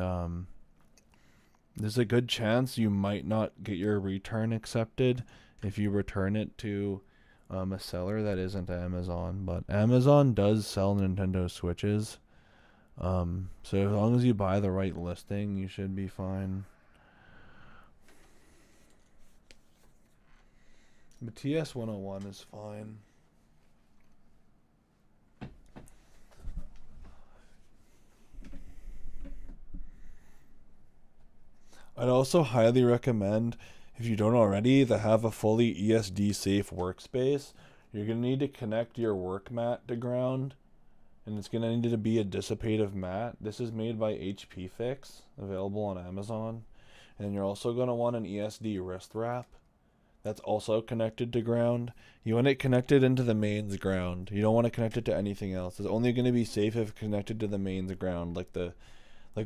there's a good chance you might not get your return accepted if you return it to a seller that isn't Amazon. But Amazon does sell Nintendo Switches, so as long as you buy the right listing, you should be fine. But TS 101 is fine. I'd also highly recommend, if you don't already, to have a fully ESD safe workspace. You're going to need to connect your work mat to ground, and it's going to need to be a dissipative mat. This is made by HP Fix, available on Amazon. And you're also going to want an ESD wrist wrap that's also connected to ground. You want it connected into the mains ground. You don't want to connect it to anything else. It's only going to be safe if connected to the mains ground, like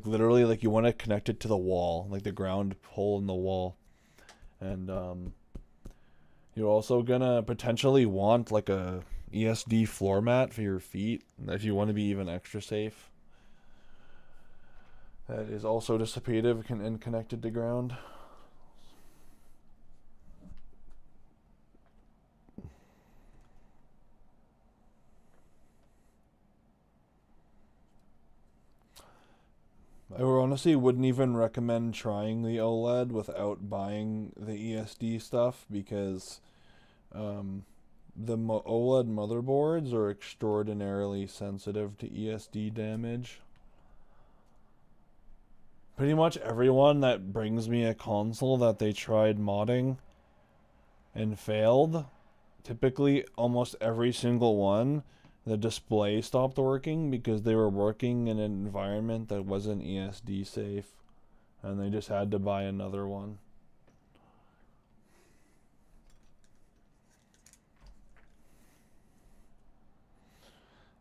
literally, like you want to connect it to the wall, like the ground hole in the wall. And you're also gonna potentially want like a ESD floor mat for your feet if you want to be even extra safe. That is also dissipative and connected to ground. I honestly wouldn't even recommend trying the OLED without buying the ESD stuff, because the OLED motherboards are extraordinarily sensitive to ESD damage. Pretty much everyone that brings me a console that they tried modding and failed, typically almost every single one, the display stopped working because they were working in an environment that wasn't ESD safe, and they just had to buy another one.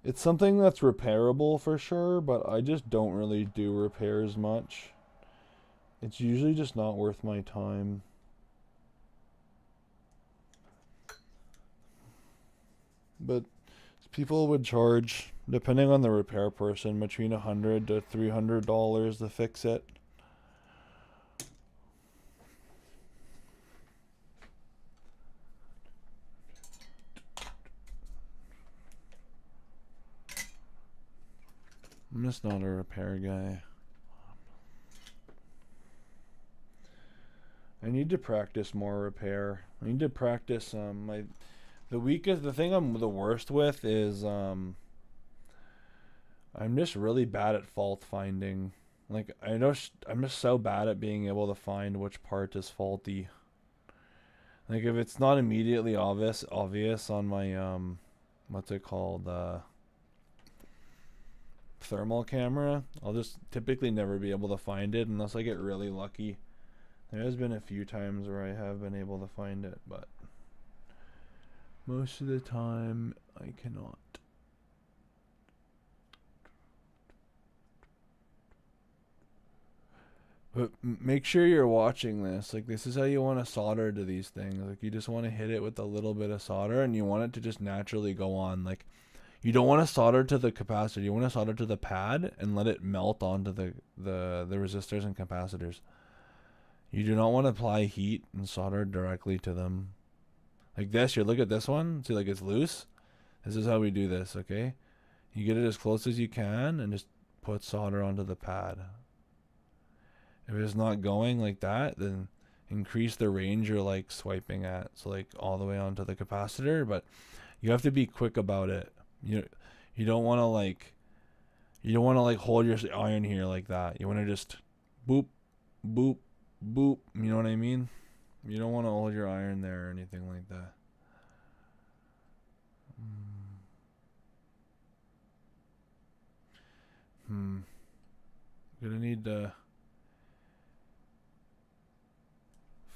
It's something that's repairable for sure, but I just don't really do repairs much. It's usually just not worth my time. But people would charge, depending on the repair person, between $100 to $300 to fix it. I'm just not a repair guy. I need to practice more repair. I need to practice the thing I'm the worst with is I'm just really bad at fault finding. Like, I'm just so bad at being able to find which part is faulty. Like, if it's not immediately obvious on my what's it called, thermal camera, I'll just typically never be able to find it unless I get really lucky. There has been a few times where I have been able to find it, but most of the time I cannot. But make sure you're watching this. Like, this is how you want to solder to these things. Like, you just want to hit it with a little bit of solder, and you want it to just naturally go on. Like, you don't want to solder to the capacitor. You want to solder to the pad and let it melt onto the resistors and capacitors. You do not want to apply heat and solder directly to them. Like this, you look at this one. See, like, it's loose. This is how we do this, okay? You get it as close as you can and just put solder onto the pad. If it's not going like that, then increase the range you're like swiping at. So like all the way onto the capacitor, but you have to be quick about it. You don't want to like hold your iron here like that. You want to just boop, boop, boop. You know what I mean? You don't want to hold your iron there or anything like that. Gonna need to.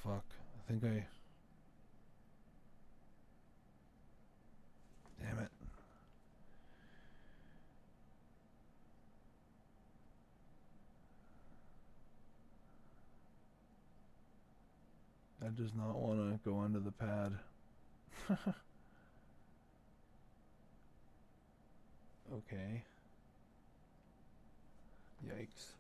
Fuck. I think I. Damn it. That does not want to go onto the pad. Okay. Yikes.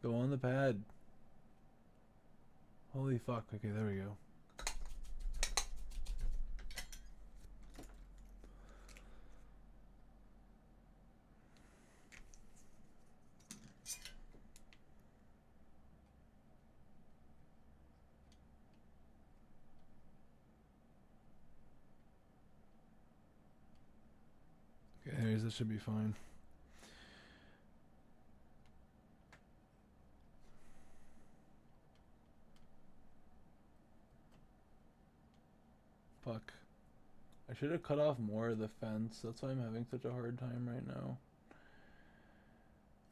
Go on the pad. Holy fuck. Okay, there we go. Okay, anyways, this should be fine. Fuck. I should have cut off more of the fence. That's why I'm having such a hard time right now.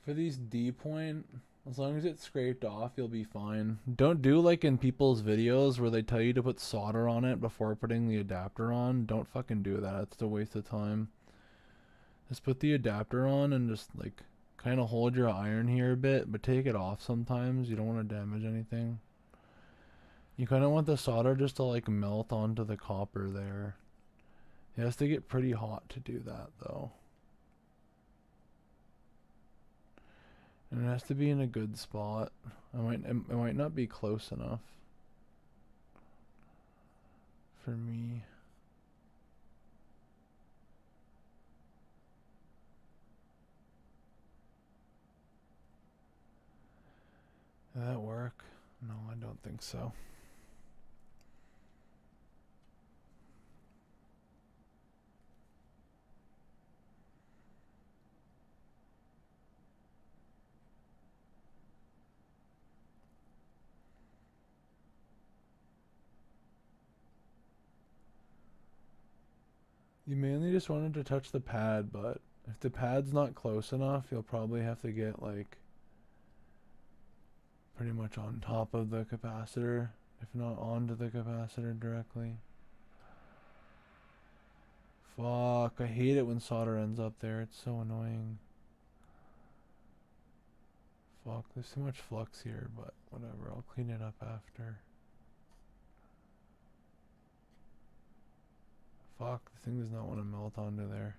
For these D point, as long as it's scraped off, you'll be fine. Don't do like in people's videos where they tell you to put solder on it before putting the adapter on. Don't fucking do that. It's a waste of time. Just put the adapter on and just like kind of hold your iron here a bit, but take it off sometimes. You don't want to damage anything. You kind of want the solder just to like melt onto the copper there. It has to get pretty hot to do that though. And it has to be in a good spot. It might not be close enough for me. Did that work? No, I don't think so. You mainly just wanted to touch the pad, but if the pad's not close enough, you'll probably have to get like pretty much on top of the capacitor, if not onto the capacitor directly. Fuck, I hate it when solder ends up there. It's so annoying. Fuck, there's too much flux here, but whatever, I'll clean it up after. Fuck, the thing does not want to melt onto there.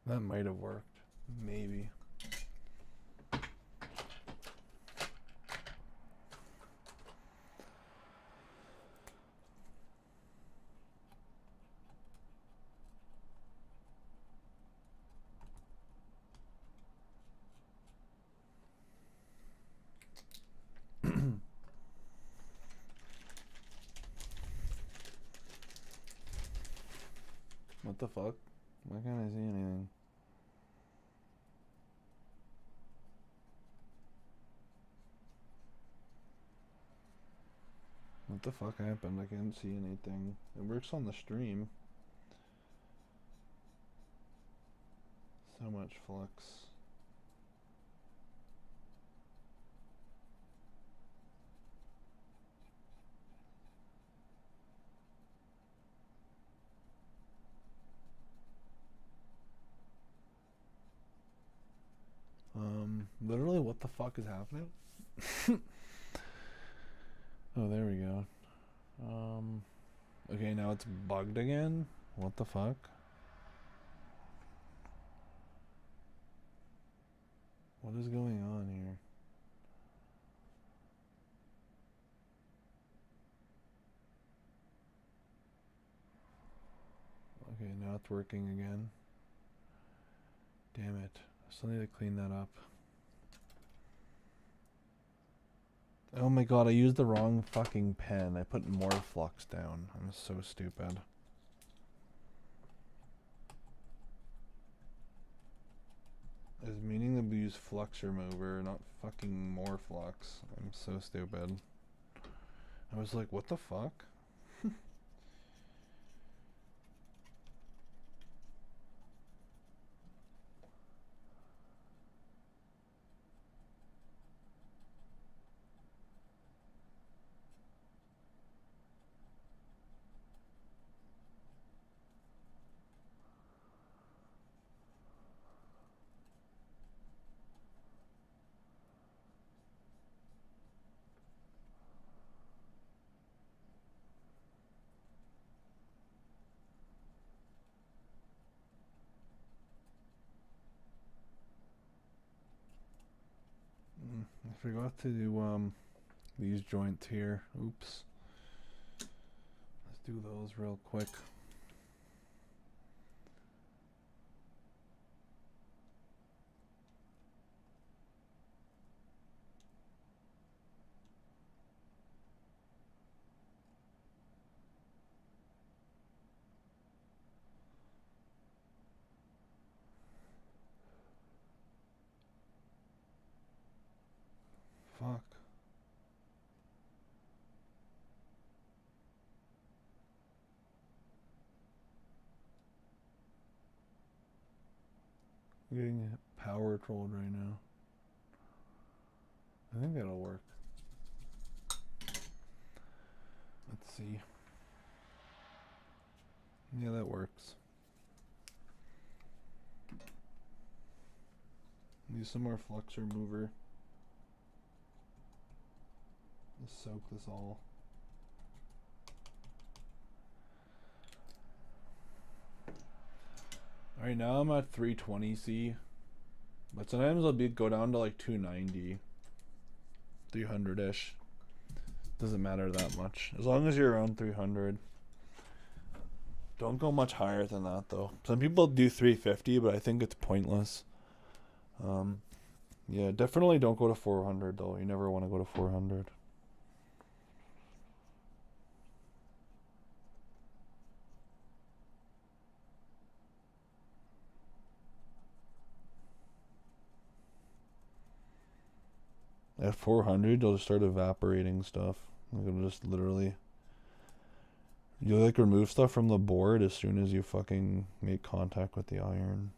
That might have worked. Maybe. What the fuck? Why can't I see anything? What the fuck happened? I can't see anything. It works on the stream. So much flux. the fuck is happening? Oh, there we go. Okay, now it's bugged again. What the fuck? What is going on here? Okay, now it's working again. Damn it. I still need to clean that up. Oh my god, I used the wrong fucking pen. I put more flux down. I'm so stupid. I was meaning to use flux remover, not fucking more flux. I'm so stupid. I was like, what the fuck? I forgot to do these joints here. Oops. Let's do those real quick. Fuck. I'm getting power trolled right now. I think that'll work. Let's see. Yeah, that works. Use some more flux remover. Let's soak this all. Alright, now I'm at 320C. But sometimes I'll go down to like 290. 300-ish. Doesn't matter that much. As long as you're around 300. Don't go much higher than that though. Some people do 350, but I think it's pointless. Yeah, definitely don't go to 400 though. You never want to go to 400. At 400, you'll just start evaporating stuff. Like it'll just literally... You'll like remove stuff from the board as soon as you fucking make contact with the iron.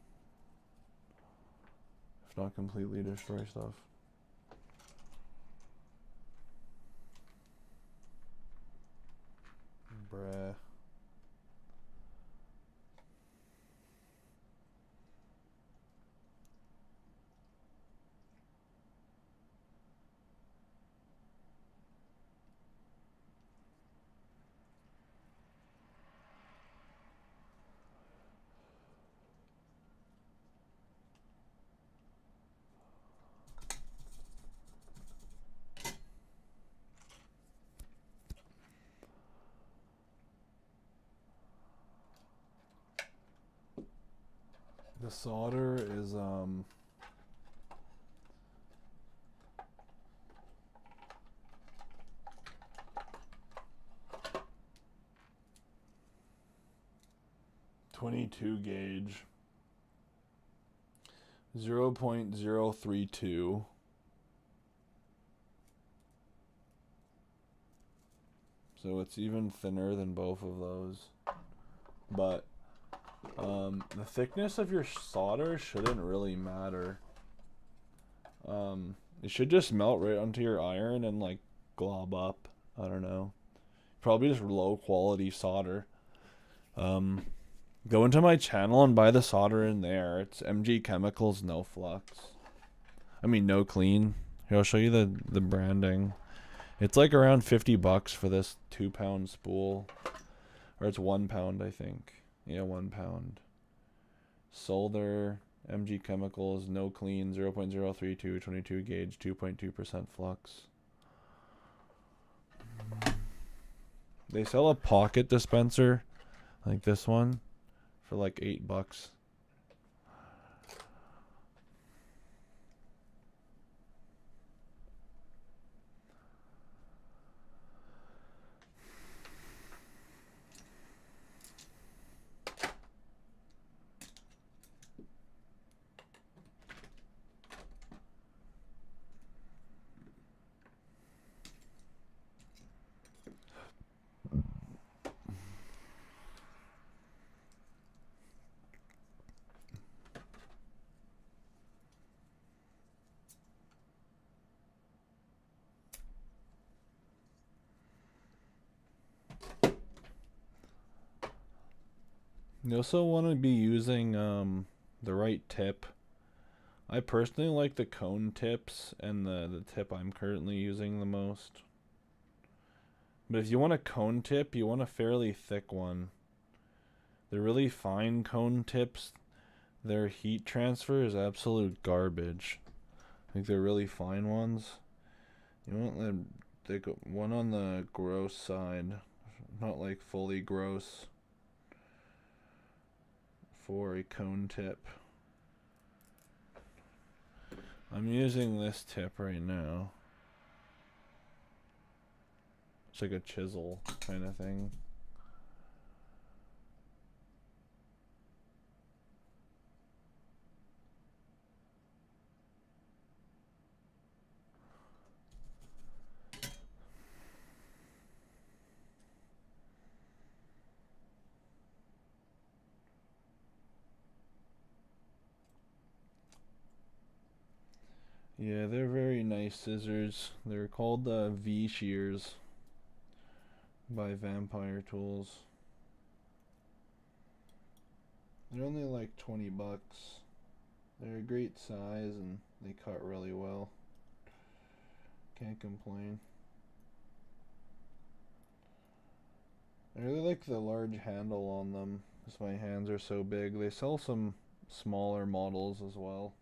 If not completely destroy stuff. Bruh. The solder is 22 gauge, 0.032. So it's even thinner than both of those. But the thickness of your solder shouldn't really matter. It should just melt right onto your iron and like glob up. I don't know. Probably just low quality solder. Go into my channel and buy the solder in there. It's MG Chemicals No Flux. I mean, no clean. Here, I'll show you the branding. It's like around $50 for this 2-pound spool. Or it's 1 pound, I think. Yeah, 1 pound. Solder, MG Chemicals, no clean, 0.032, 22 gauge, 2.2% flux. They sell a pocket dispenser, like this one, for like $8. You also want to be using the right tip. I personally like the cone tips and the tip I'm currently using the most. But if you want a cone tip, you want a fairly thick one. The really fine cone tips, their heat transfer is absolute garbage. Like the really fine ones. You want the one on the gross side, not like fully gross, for a cone tip. I'm using this tip right now. It's like a chisel kind of thing. Yeah, they're very nice scissors. They're called V shears by Vampire Tools. They're only like $20. They're a great size and they cut really well. Can't complain. I really like the large handle on them because my hands are so big. They sell some smaller models as well.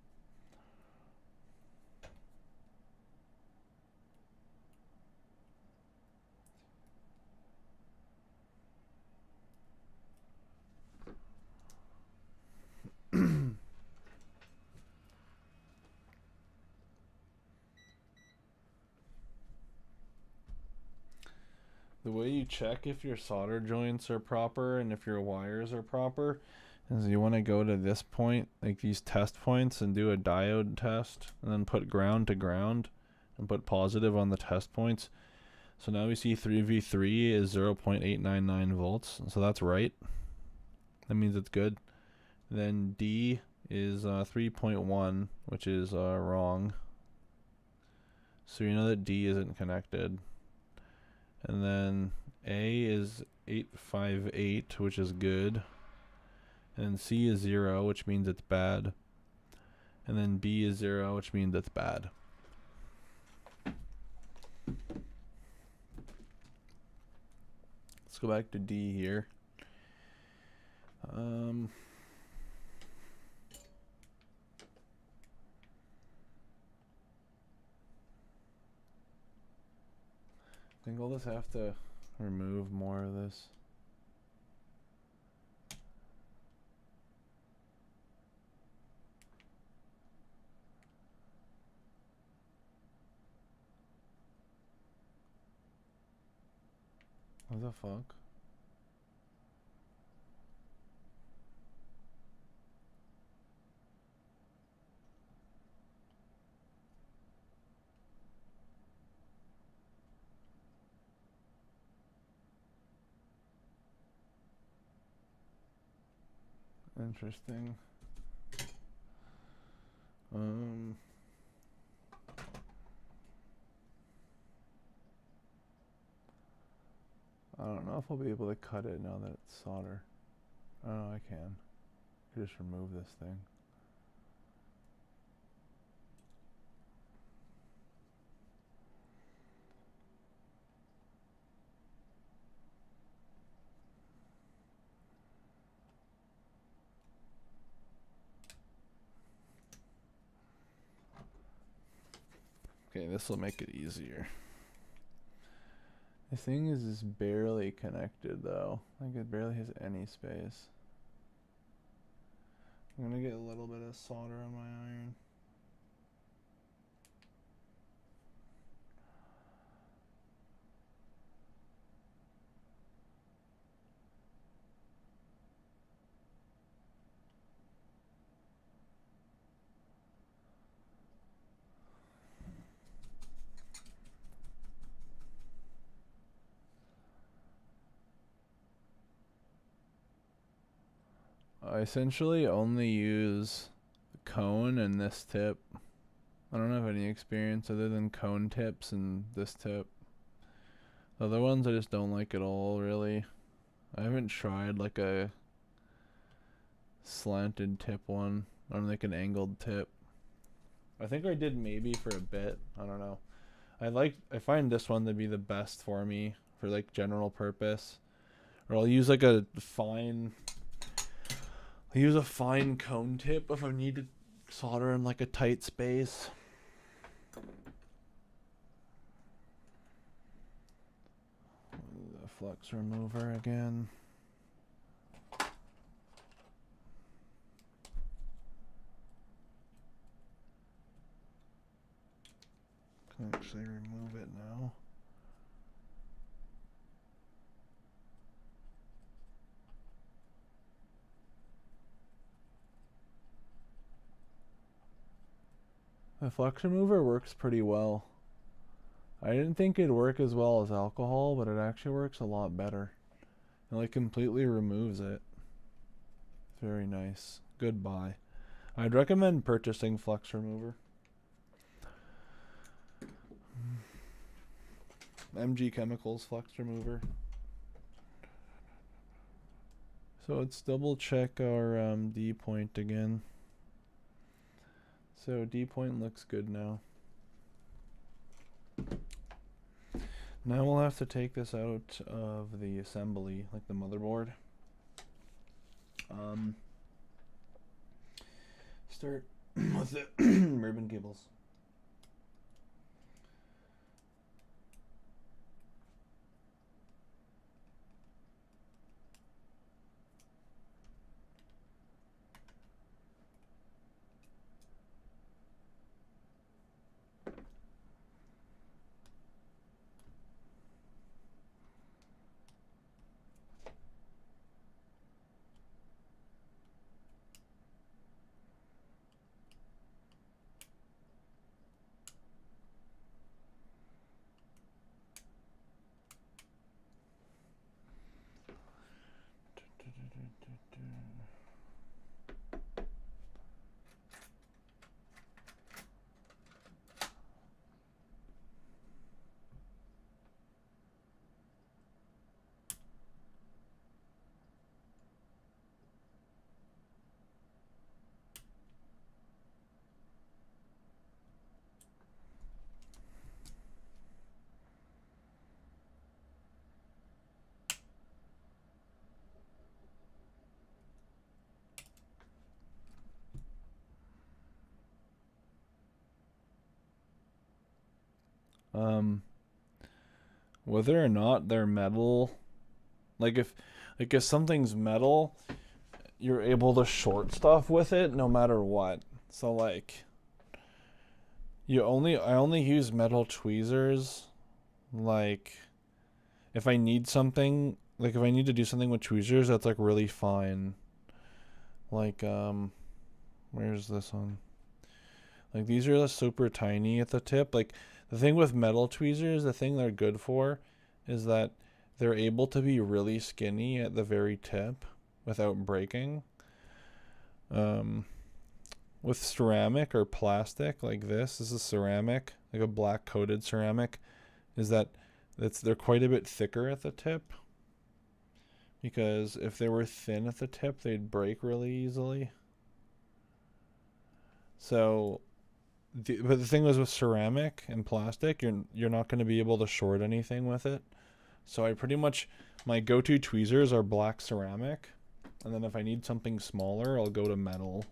The way you check if your solder joints are proper and if your wires are proper is you want to go to this point, like these test points, and do a diode test, and then put ground to ground and put positive on the test points. So now we see 3v3 is 0.899 volts, so that's right. That means it's good. Then D is 3.1, which is wrong. So you know that D isn't connected. And then A is 858, which is good. And C is 0, which means it's bad. And then B is 0, which means it's bad. Let's go back to D here. I think I'll just have to remove more of this. What the fuck? Interesting. I don't know if I'll be able to cut it now that it's solder. Oh, I can. I could just remove this thing. Okay, this will make it easier. The thing is barely connected though. Like it barely has any space. I'm gonna get a little bit of solder on my iron. I essentially only use the cone and this tip. I don't have any experience other than cone tips and this tip. The other ones I just don't like at all, really. I haven't tried like a slanted tip one or like an angled tip. I think I did maybe for a bit. I don't know. I find this one to be the best for me for like general purpose. Or I'll use like a fine cone tip if I need to solder in like a tight space. The flux remover again. Can actually remove it now. The flux remover works pretty well. I didn't think it'd work as well as alcohol, but it actually works a lot better. It like completely removes it. Very nice. Good buy. I'd recommend purchasing flux remover. MG Chemicals flux remover. So let's double check our D point again. So D point looks good now. Now we'll have to take this out of the assembly, like the motherboard. Start with the ribbon cables. Whether or not they're metal, like if something's metal, you're able to short stuff with it no matter what. So like I only use metal tweezers like if I need something, like if I need to do something with tweezers that's like really fine. Like where's this one? Like these are super tiny at the tip. Like the thing with metal tweezers, the thing they're good for is that they're able to be really skinny at the very tip without breaking. With ceramic or plastic like this is ceramic, like a black coated ceramic, is that they're quite a bit thicker at the tip. Because if they were thin at the tip, they'd break really easily. So but the thing was with ceramic and plastic, you're not going to be able to short anything with it. So I pretty much, my go-to tweezers are black ceramic, and then if I need something smaller, I'll go to metal.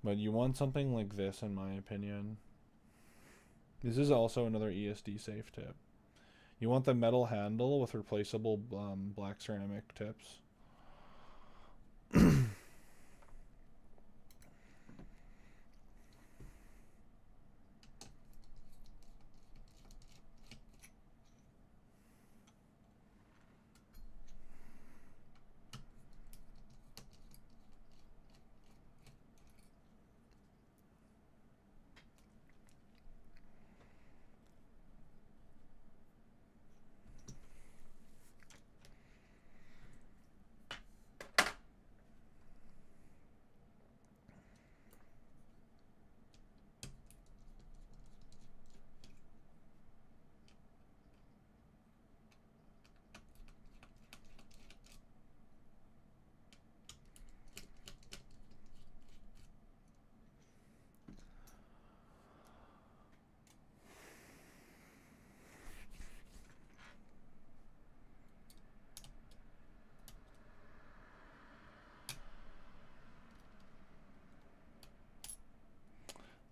But you want something like this, in my opinion. This is also another ESD safe tip. You want the metal handle with replaceable black ceramic tips.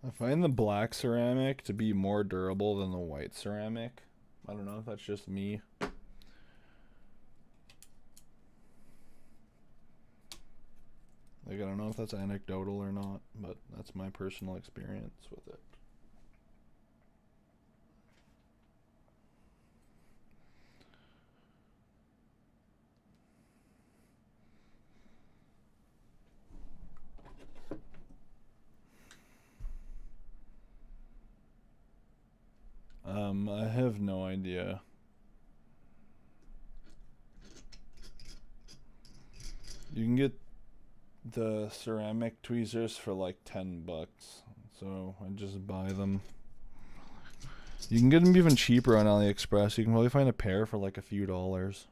I find the black ceramic to be more durable than the white ceramic. I don't know if that's just me. Like, I don't know if that's anecdotal or not, but that's my personal experience with it. I have no idea. You can get the ceramic tweezers for like $10, so I just buy them. You can get them even cheaper on AliExpress. You can probably find a pair for like a few dollars.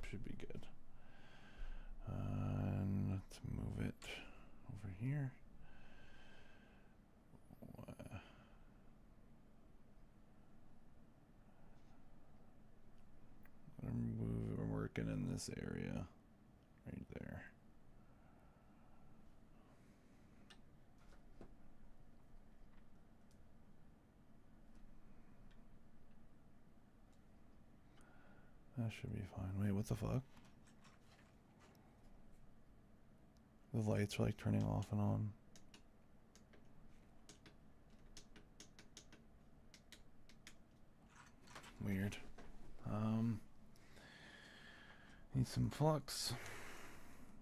Should be good. Let's move it over here. We're working in this area right there. That should be fine. Wait, what the fuck? The lights are like turning off and on. Weird. Need some flux.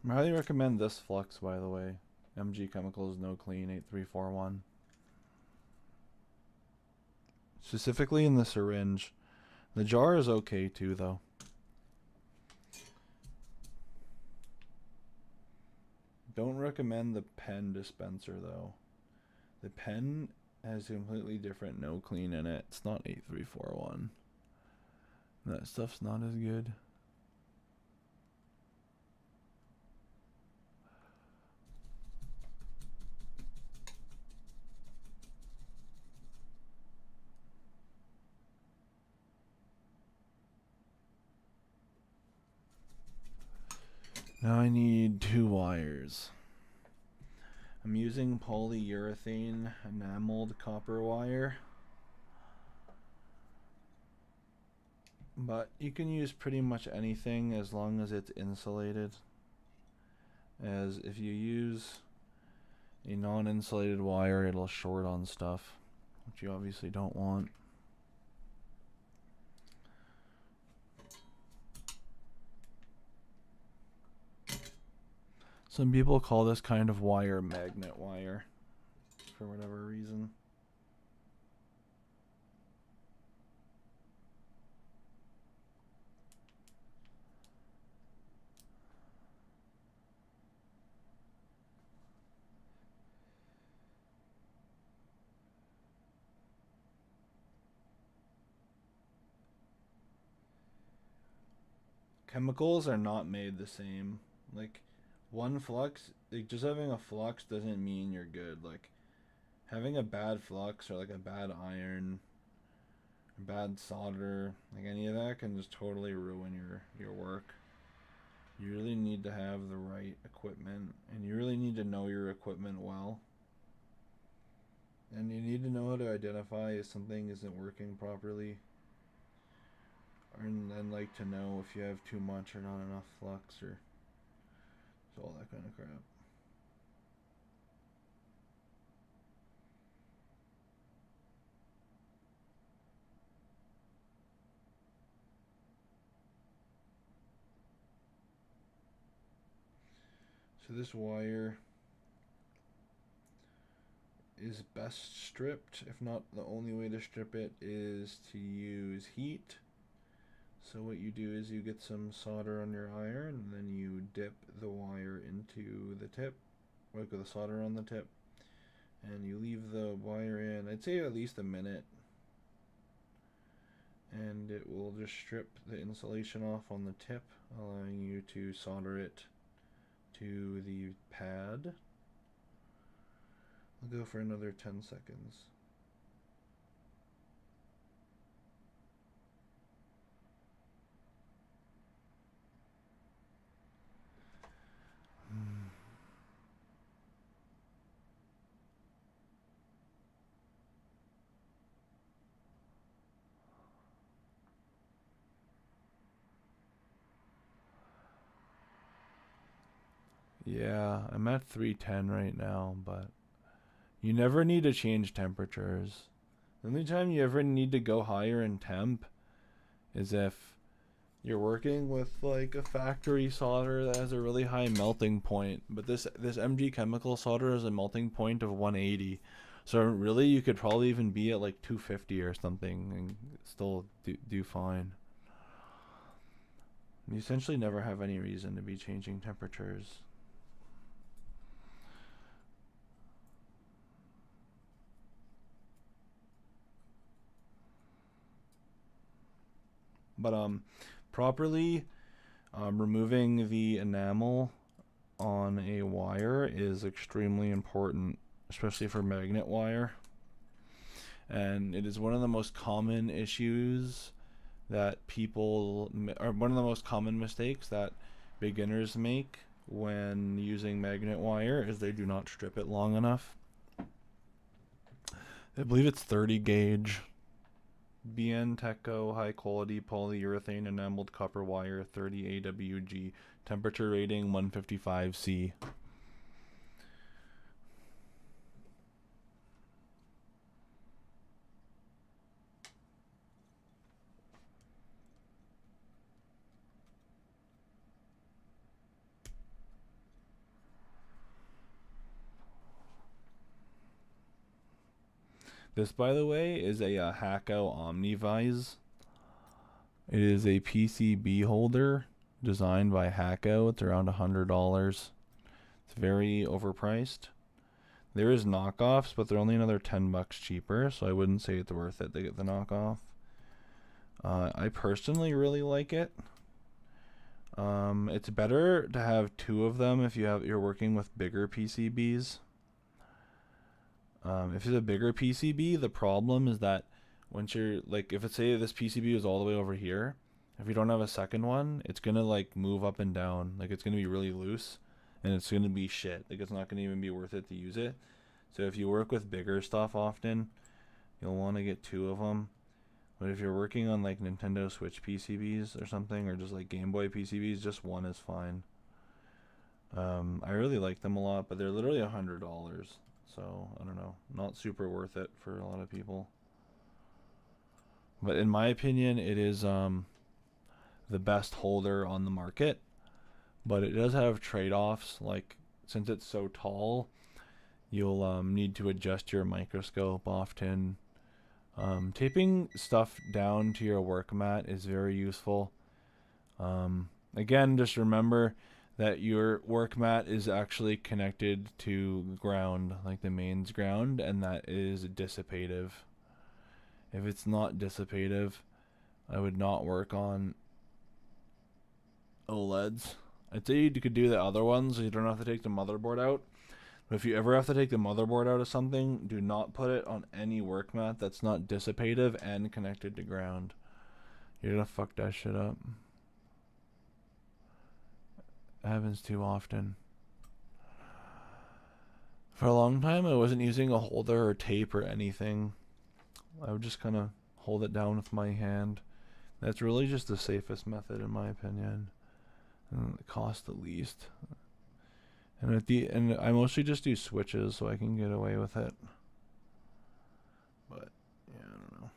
I highly recommend this flux, by the way. MG Chemicals No Clean 8341. Specifically in the syringe. The jar is okay too, though. Don't recommend the pen dispenser, though. The pen has completely different no clean in it. It's not 8341. That stuff's not as good. Now I need 2 wires. I'm using polyurethane enameled copper wire. But you can use pretty much anything as long as it's insulated. As if you use a non-insulated wire, it'll short on stuff, which you obviously don't want. Some people call this kind of wire magnet wire for whatever reason. chemicals are not made the same. Like, one flux, like, just having a flux doesn't mean you're good. Like, having a bad flux or like a bad iron, bad solder, like any of that can just totally ruin your work. You really need to have the right equipment, and you really need to know your equipment well. And you need to know how to identify if something isn't working properly. And then like to know if you have too much or not enough flux or all that kind of crap. So this wire is best stripped. If not, the only way to strip it is to use heat. So what you do is you get some solder on your iron, and then you dip the wire into the tip, like with the solder on the tip, and you leave the wire in, I'd say at least a minute, and it will just strip the insulation off on the tip, allowing you to solder it to the pad. I'll go for another 10 seconds. Yeah, I'm at 310 right now, but you never need to change temperatures. The only time you ever need to go higher in temp is if you're working with like a factory solder that has a really high melting point. But this MG chemical solder has a melting point of 180. So really you could probably even be at like 250 or something and still do fine. You essentially never have any reason to be changing temperatures. But properly removing the enamel on a wire is extremely important, especially for magnet wire. And it is one of the most common issues that people, or one of the most common mistakes that beginners make when using magnet wire is they do not strip it long enough. I believe it's 30 gauge. BN Teco high quality polyurethane enameled copper wire, 30 AWG, temperature rating 155 C. This, by the way, is a Hacko OmniVise. It is a PCB holder designed by Hacko. It's around $100. It's very overpriced. There is knockoffs, but they're only another $10 cheaper, so I wouldn't say it's worth it to get the knockoff. I personally really like it. It's better to have two of them if you're working with bigger PCBs. If it's a bigger PCB, the problem is that once you're like, if it's say this PCB is all the way over here, if you don't have a second one, it's gonna like move up and down. Like it's gonna be really loose, and it's gonna be shit. Like it's not gonna even be worth it to use it. So if you work with bigger stuff often, you'll want to get two of them. But if you're working on like Nintendo Switch PCBs or something, or just like Game Boy PCBs, just one is fine. I really like them a lot, but they're literally $100. So, I don't know. Not super worth it for a lot of people. But in my opinion, it is the best holder on the market. But it does have trade-offs. Like, since it's so tall, you'll need to adjust your microscope often. Taping stuff down to your work mat is very useful. Again, just remember that your work mat is actually connected to ground, like the mains ground, and that is dissipative. If it's not dissipative, I would not work on OLEDs. I'd say you could do the other ones. So you don't have to take the motherboard out. But if you ever have to take the motherboard out of something, do not put it on any work mat that's not dissipative and connected to ground. You're gonna fuck that shit up. It happens too often. For a long time, I wasn't using a holder or tape or anything. I would just kind of hold it down with my hand. That's really just the safest method, in my opinion, and it costs the least. And I mostly just do switches so I can get away with it. But yeah, I don't know.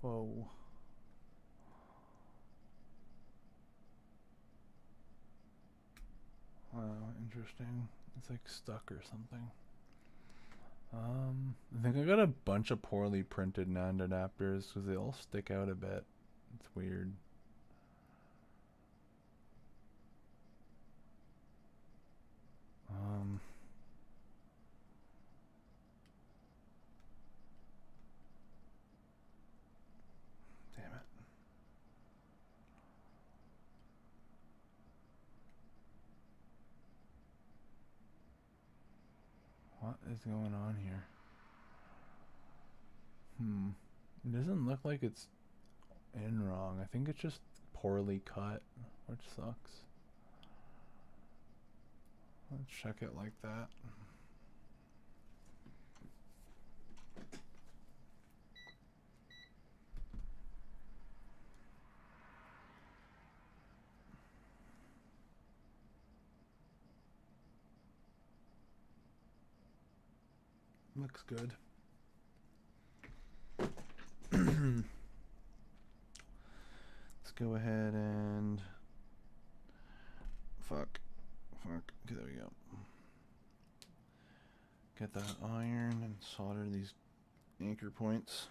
Whoa. Wow, interesting. It's like stuck or something. I think I got a bunch of poorly printed NAND adapters because they all stick out a bit. It's weird. Damn it. What is going on here? It doesn't look like it's in wrong. I think it's just poorly cut, which sucks. Let's check it like that. Looks good. Let's go ahead and fuck. Okay, there we go. Get that iron and solder these anchor points.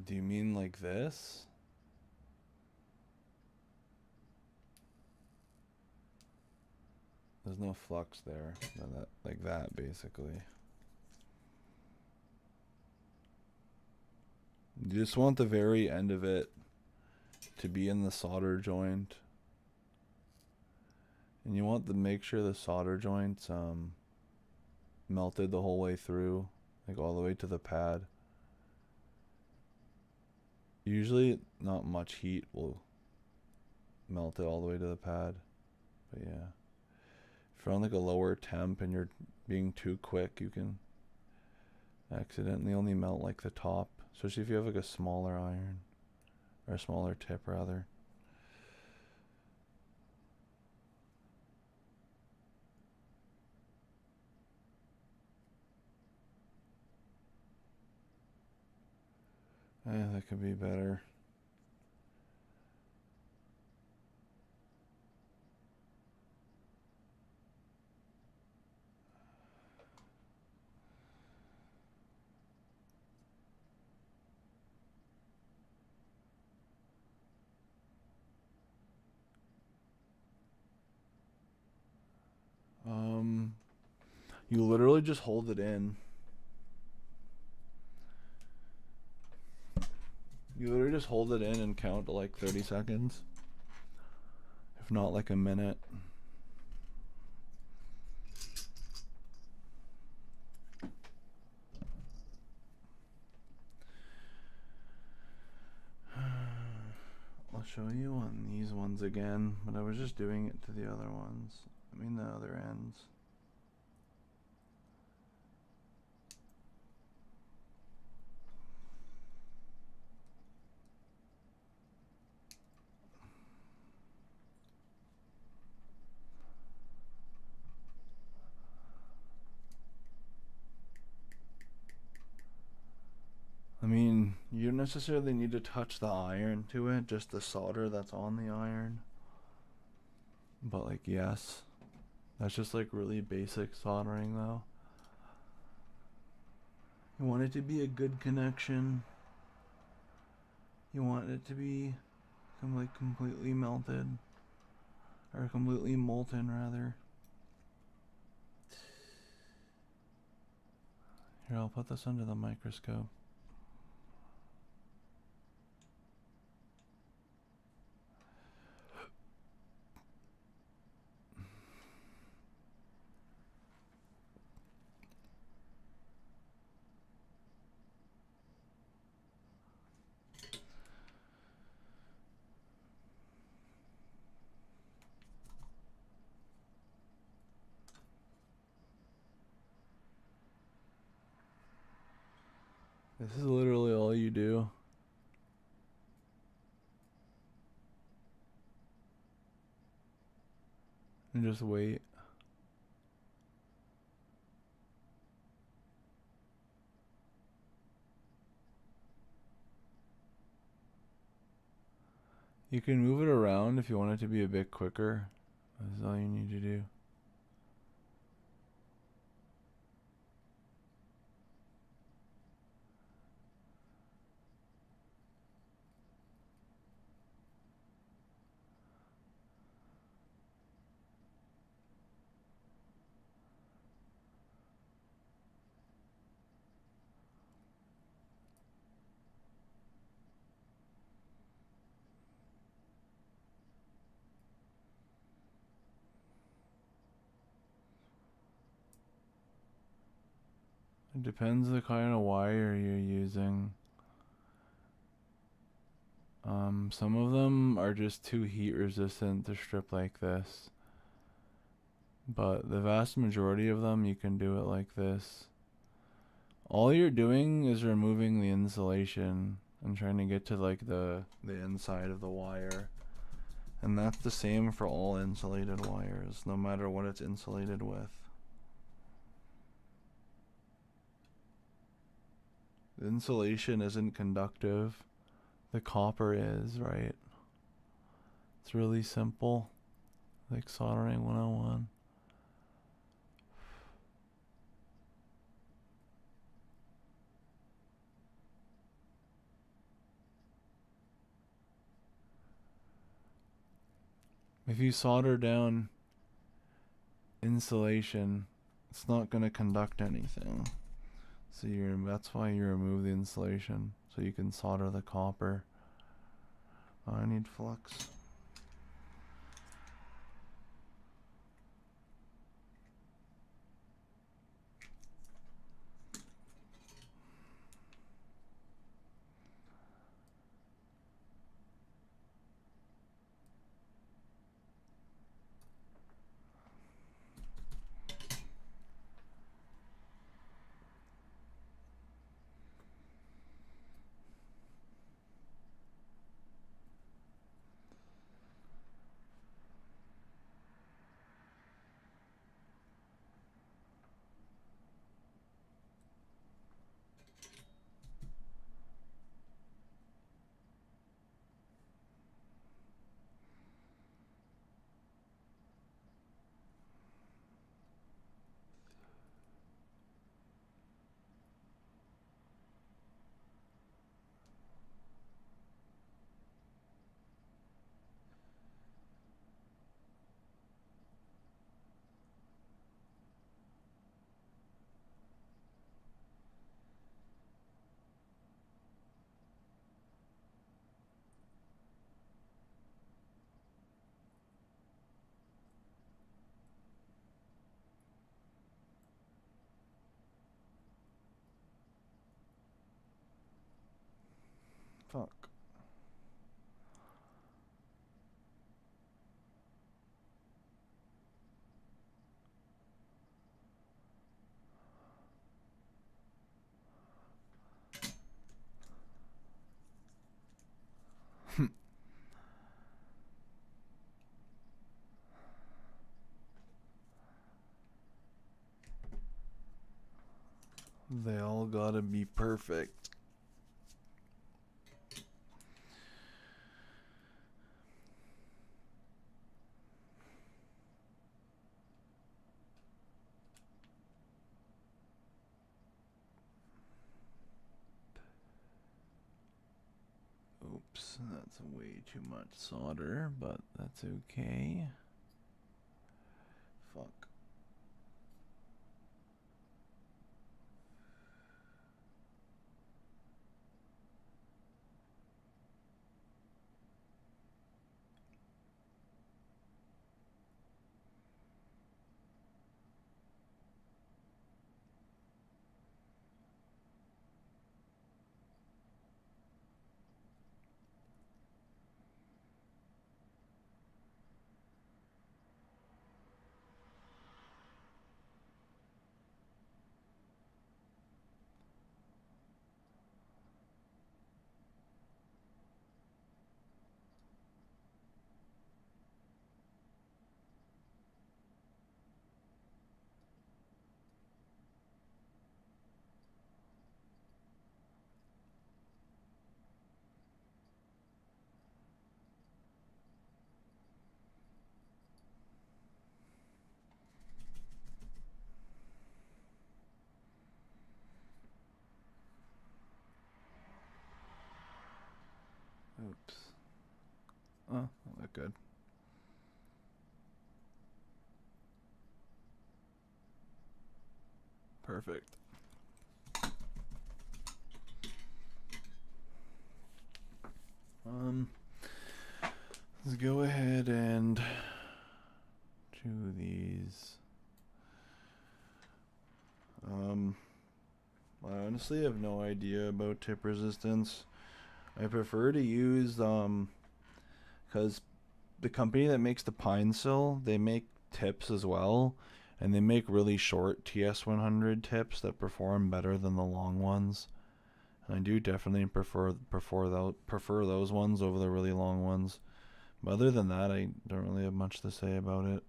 Do you mean like this? There's no flux there. Like that, basically. You just want the very end of it to be in the solder joint. And you want to make sure the solder joint's melted the whole way through, like all the way to the pad. Usually not much heat will melt it all the way to the pad. But yeah. If you're on like a lower temp and you're being too quick, you can accidentally only melt like the top. Especially if you have like a smaller iron. Or a smaller tip rather. That could be better. You literally just hold it in. You literally just hold it in and count to like 30 seconds. If not like a minute. I'll show you on these ones again, but I was just doing it to the other ones. I mean the other ends. I mean, you don't necessarily need to touch the iron to it, just the solder that's on the iron. But like, yes. That's just like really basic soldering though. You want it to be a good connection. You want it to be like completely melted. Or completely molten rather. Here, I'll put this under the microscope. This is literally all you do. And just wait. You can move it around if you want it to be a bit quicker. That's all you need to do. It depends the kind of wire you're using. Some of them are just too heat resistant to strip like this. But the vast majority of them you can do it like this. All you're doing is removing the insulation and trying to get to like the inside of the wire. And that's the same for all insulated wires, no matter what it's insulated with. The insulation isn't conductive. The copper is, right? It's really simple. Like soldering 101. If you solder down insulation, it's not going to conduct anything. So that's why you remove the insulation, so you can solder the copper. Oh, I need flux. Fuck. They all gotta be perfect. Oops, that's way too much solder, but that's okay. Fuck. Oops. Oh, that looked good. Perfect. Let's go ahead and do these. I honestly have no idea about tip resistance. I prefer to use because the company that makes the pine sill, they make tips as well, and they make really short TS100 tips that perform better than the long ones. And I do definitely prefer those ones over the really long ones. But other than that, I don't really have much to say about it.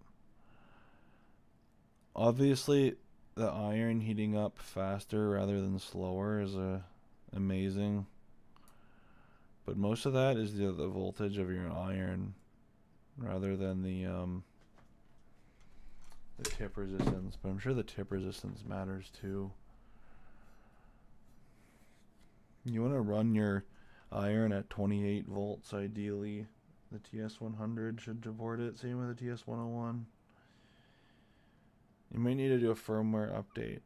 Obviously, the iron heating up faster rather than slower is amazing. But most of that is the voltage of your iron rather than the tip resistance. But I'm sure the tip resistance matters too. You want to run your iron at 28 volts ideally, The TS100 should support it. Same with the TS101. You might need to do a firmware update,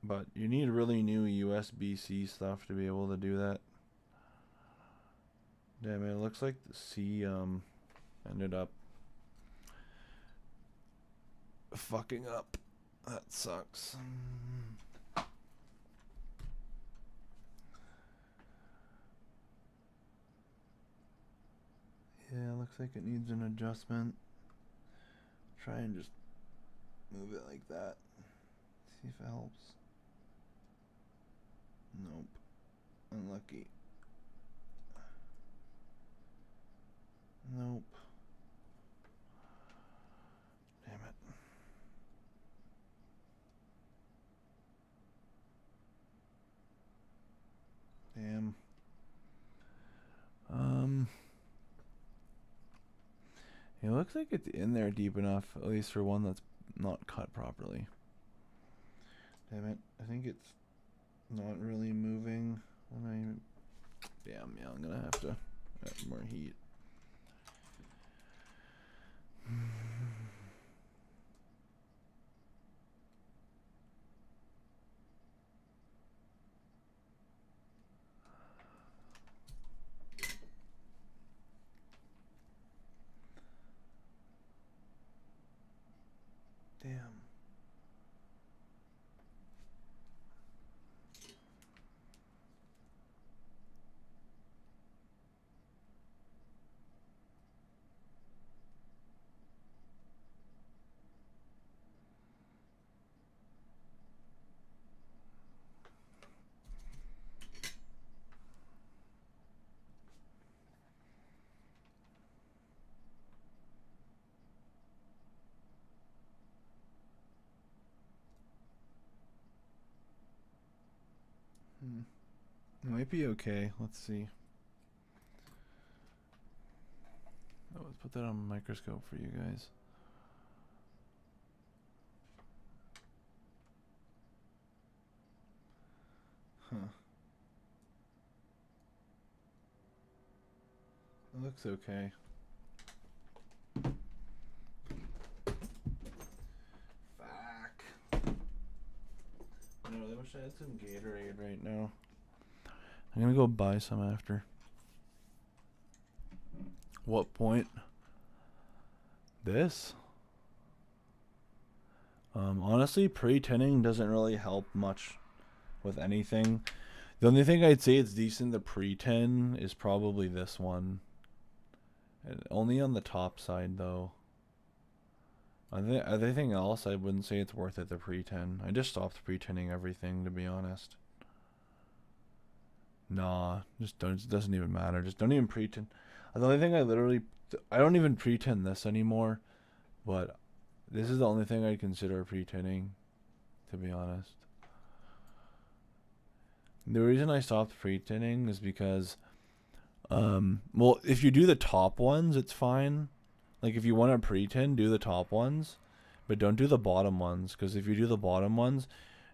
but you need really new USB-C stuff to be able to do that. Damn it, it looks like the C ended up fucking up. That sucks. Yeah, looks like it needs an adjustment. Try and just move it like that. See if it helps. Nope. Unlucky. Nope. Damn it. Damn. It looks like it's in there deep enough, at least for one that's not cut properly. Damn it. I think it's not really moving. Damn, yeah, I'm gonna have to add more heat. Damn. It might be okay. Let's see. Oh, let's put that on a microscope for you guys. Huh. It looks okay. Fuck. I really wish I had some Gatorade right now. I'm gonna go buy some after. What point? This? Honestly, pre-tinning doesn't really help much with anything. The only thing I'd say it's decent to pre-tin is probably this one. Only on the top side though. Everything else, I wouldn't say it's worth it to pre-tin. I just stopped pre-tinning everything, to be honest. Nah, just don't. It doesn't even matter. Just don't even pre-tin. The only thing I don't even pre-tin this anymore. But this is the only thing I'd consider pre-tinning, to be honest. The reason I stopped pre-tinning is because, well, if you do the top ones, it's fine. Like, if you want to pre-tin, do the top ones. But don't do the bottom ones. Because if you do the bottom ones,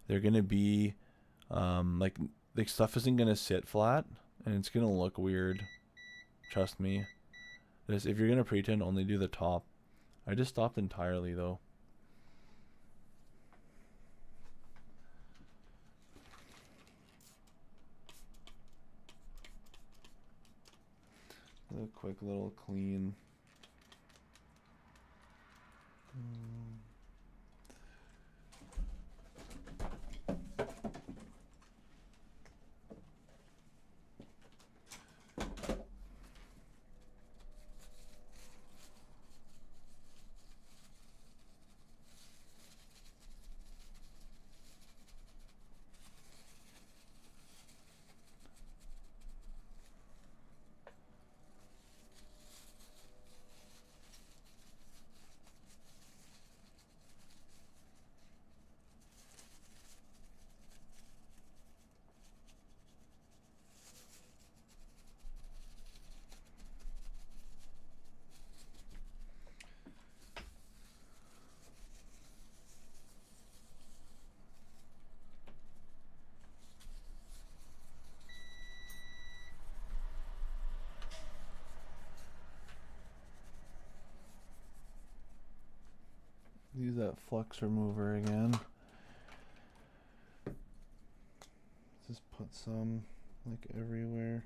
they're going to be, like stuff isn't going to sit flat. And it's going to look weird. Trust me. If you're going to pre-tin, only do the top. I just stopped entirely, though. A quick little clean. flux remover again. Just put some like everywhere.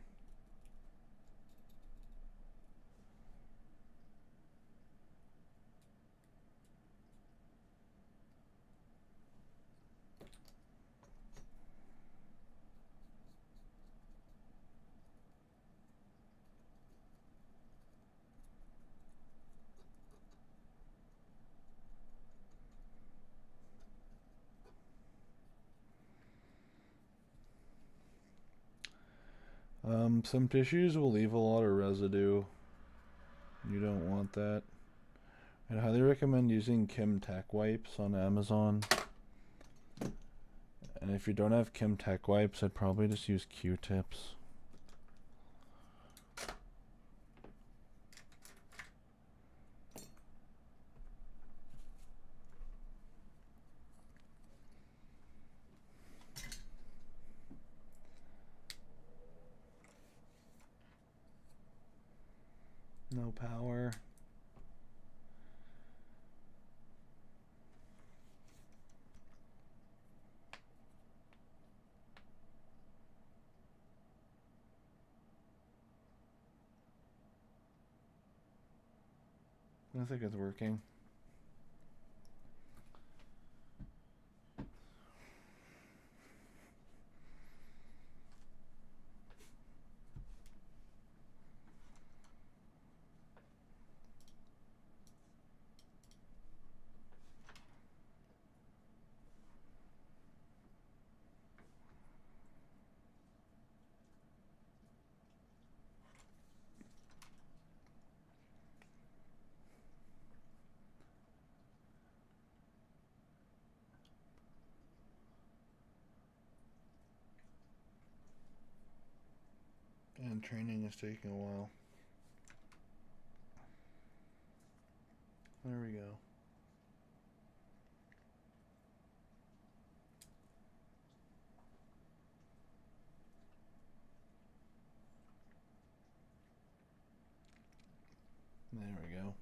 Some tissues will leave a lot of residue. You don't want that. I'd highly recommend using Kim Tech wipes on Amazon. And if you don't have Kim Tech wipes, I'd probably just use Q-tips. No power. I think it's working. And training is taking a while. There we go. There we go.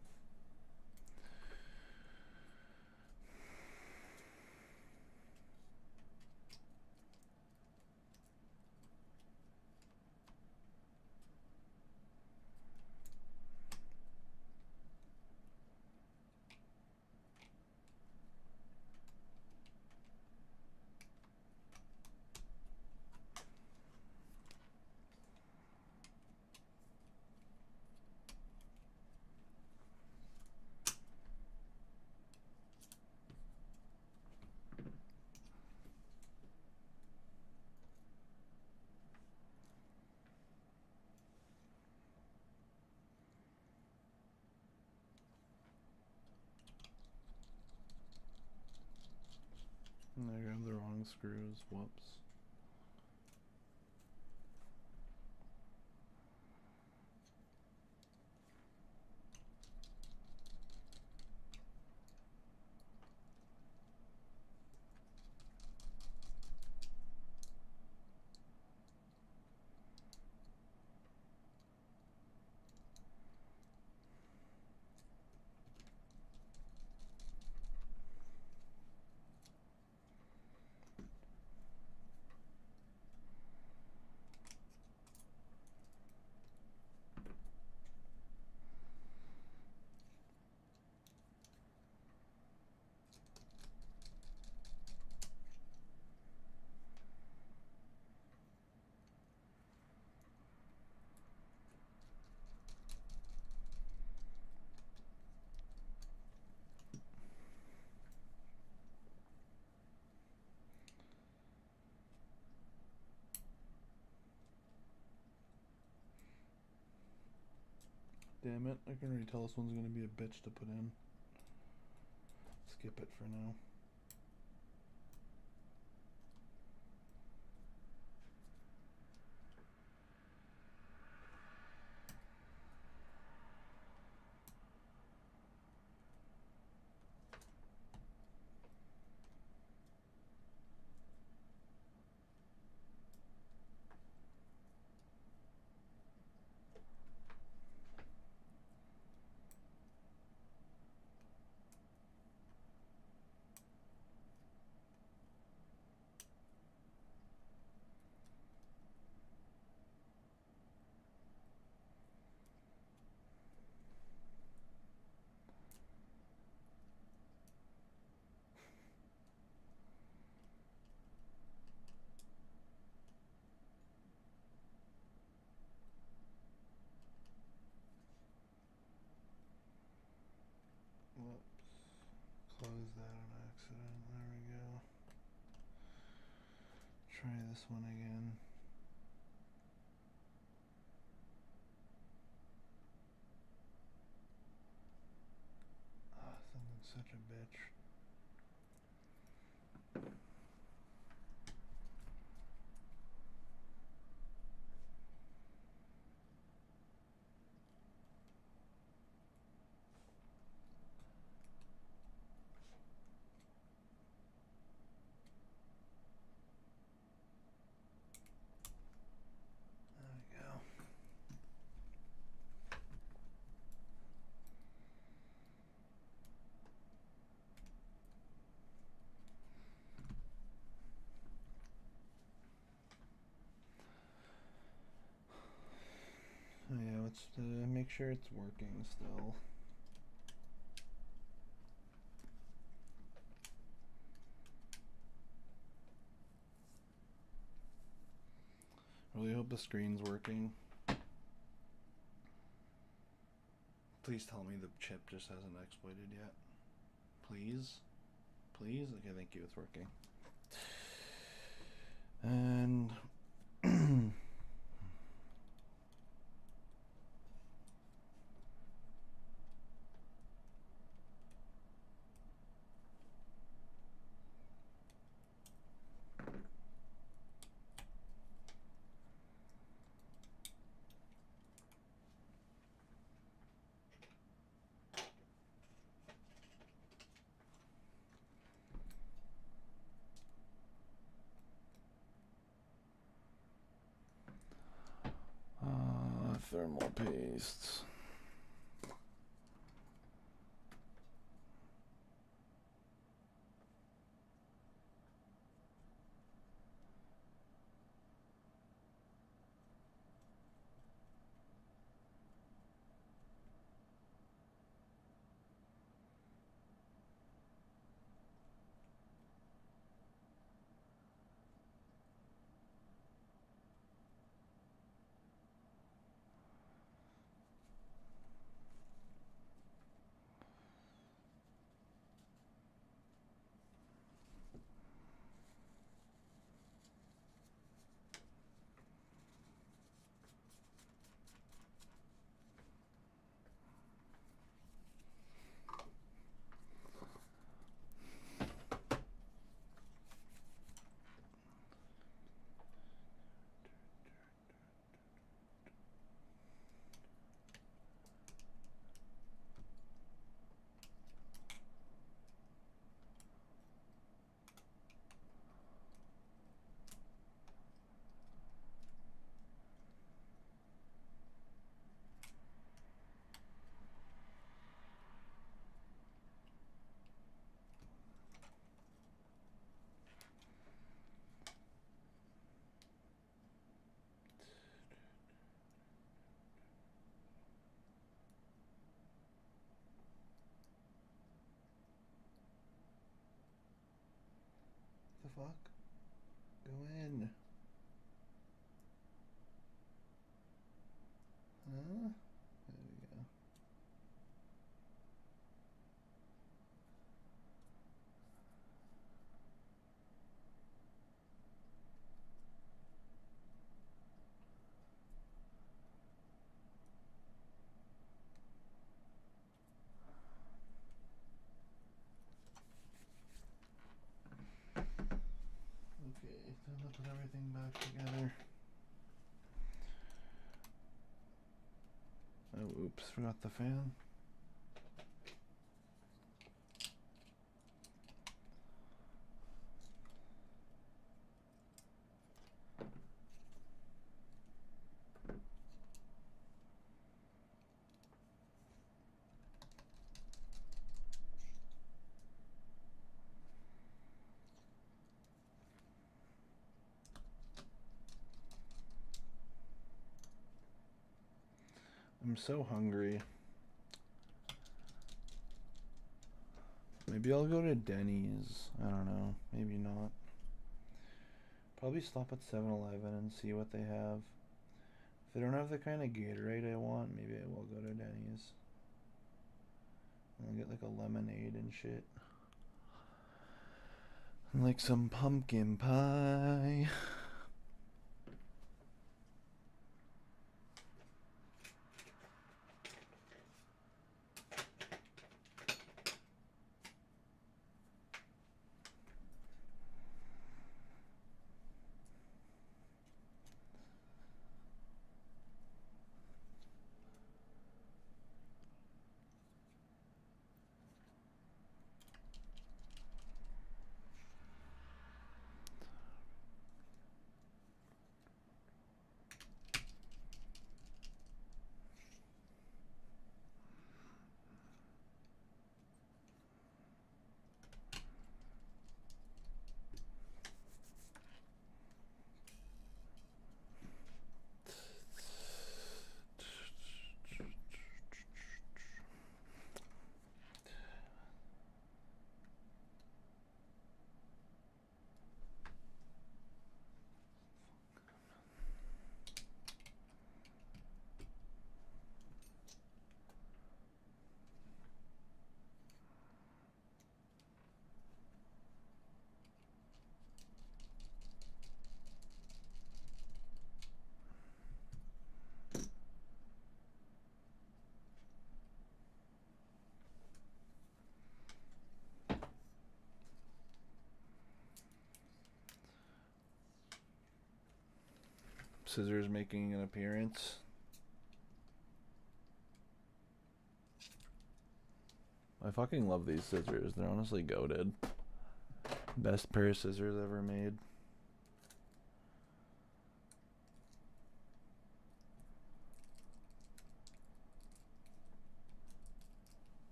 And I grabbed the wrong screws. Whoops. Damn it, I can already tell this one's gonna be a bitch to put in. Skip it for now. on accident. There we go. Try this one again. Ah, something's such a bitch. There we go. Oh yeah, let's make sure it's working still. Really hope the screen's working. Please tell me the chip just hasn't exploited yet. Please? Please? Okay, thank you, it's working. And thermal paste. The fuck? Go in. Huh? There we go. Okay, time to put everything back together. Oh, oops, forgot the fan. I'm so hungry. Maybe I'll go to Denny's. I don't know. Maybe not. Probably stop at 7-Eleven and see what they have. If they don't have the kind of Gatorade I want, maybe I will go to Denny's. I'll get like a lemonade and shit. Like some pumpkin pie. Scissors making an appearance. I fucking love these scissors. They're honestly goated. Best pair of scissors ever made.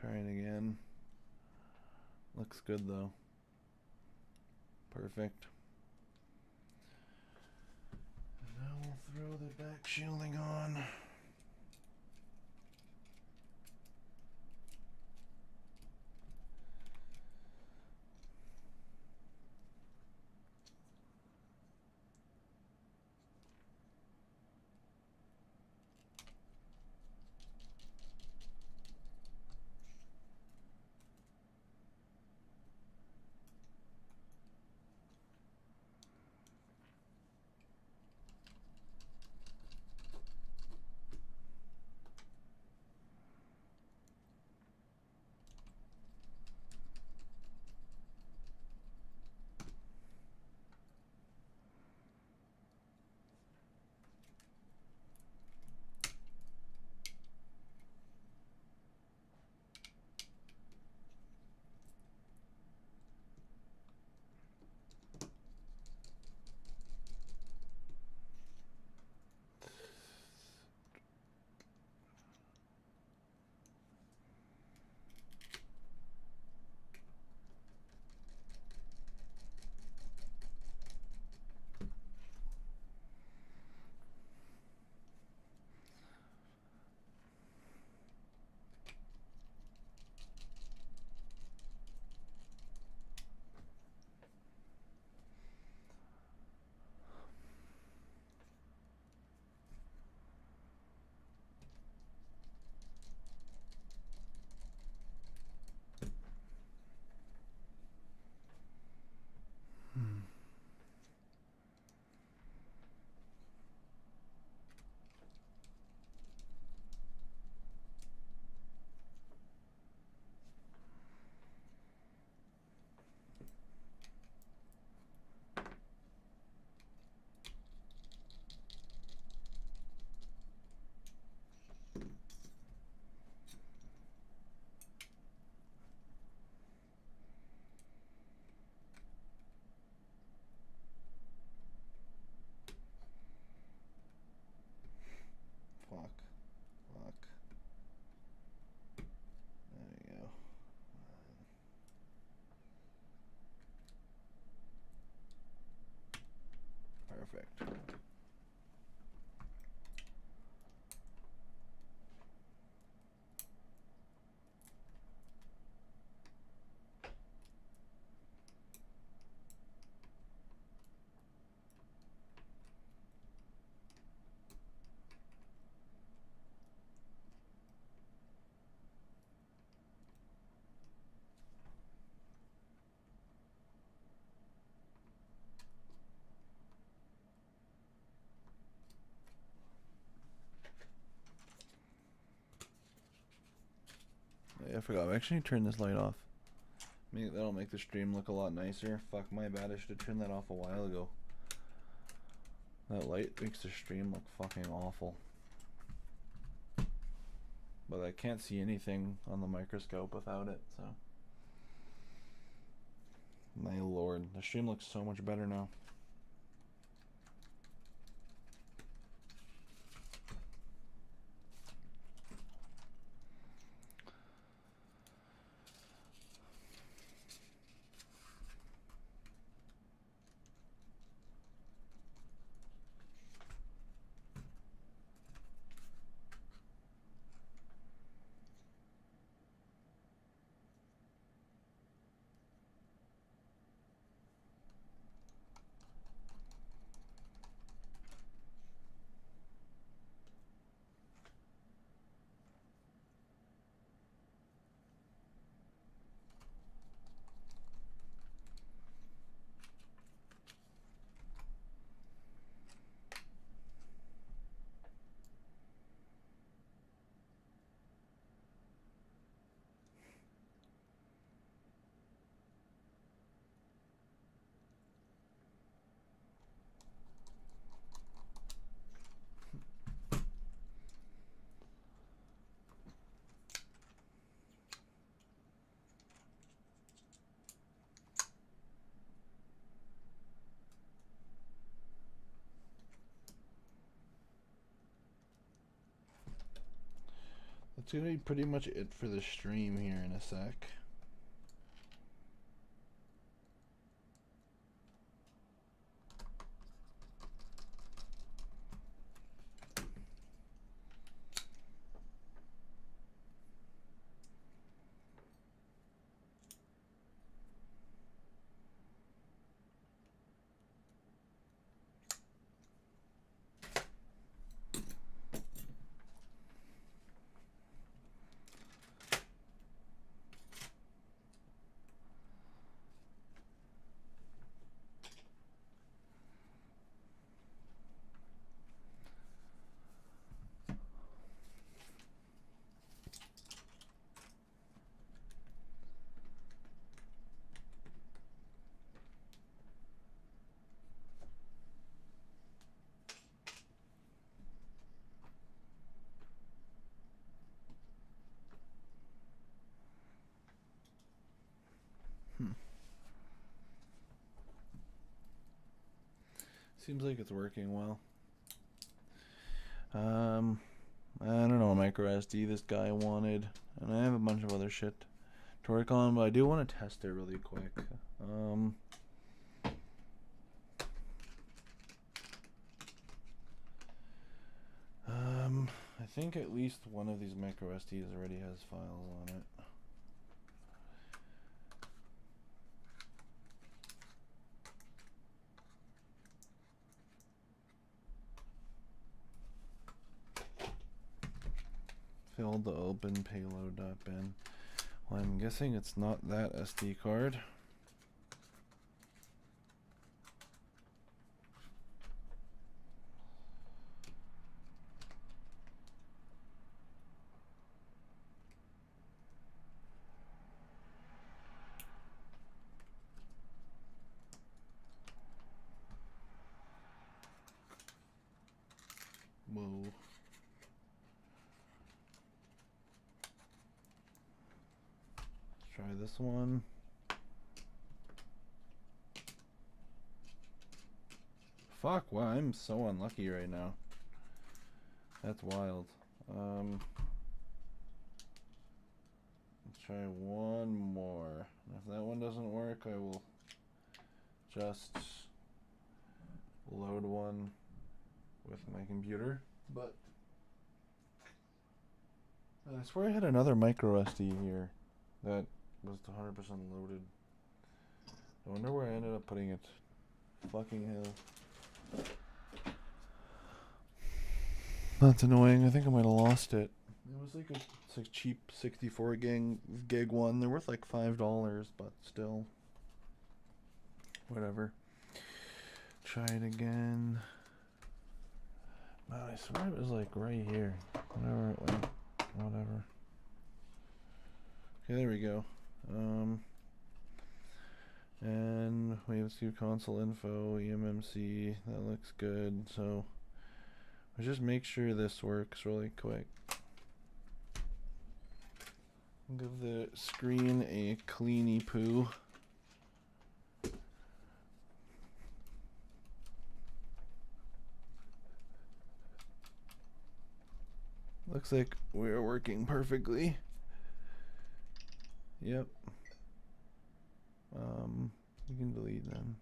Trying again. Looks good though. Perfect. And now we'll throw the back shielding on. I forgot. I actually turned this light off. That'll make the stream look a lot nicer. Fuck, my bad. I should have turned that off a while ago. That light makes the stream look fucking awful. But I can't see anything on the microscope without it, so. My lord, the stream looks so much better now. That's gonna be pretty much it for the stream here in a sec. Seems like it's working well. I don't know, micro SD this guy wanted, and I have a bunch of other shit to work on, but I do want to test it really quick. I think at least one of these micro SDs already has files on it. Filled the open payload.bin. Well, I'm guessing it's not that SD card. Whoa. Let's try this one. Fuck, wow, I'm so unlucky right now. That's wild. Let's try one more. If that one doesn't work, I will just load one with my computer. But I swear I had another micro SD here that was 100% loaded. I wonder where I ended up putting it. Fucking hell. That's annoying. I think I might have lost it. It was like a cheap 64 gig one. They're worth like $5, but still. Whatever. Try it again. I swear it was like right here. Whatever it went. Whatever. Okay, there we go. And we have to console info, eMMC, that looks good. So let's just make sure this works really quick. Give the screen a cleany poo. Looks like we're working perfectly. Yep. You can delete them.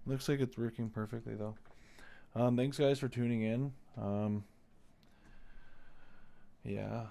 Looks like it's working perfectly though. Thanks guys for tuning in. Yeah.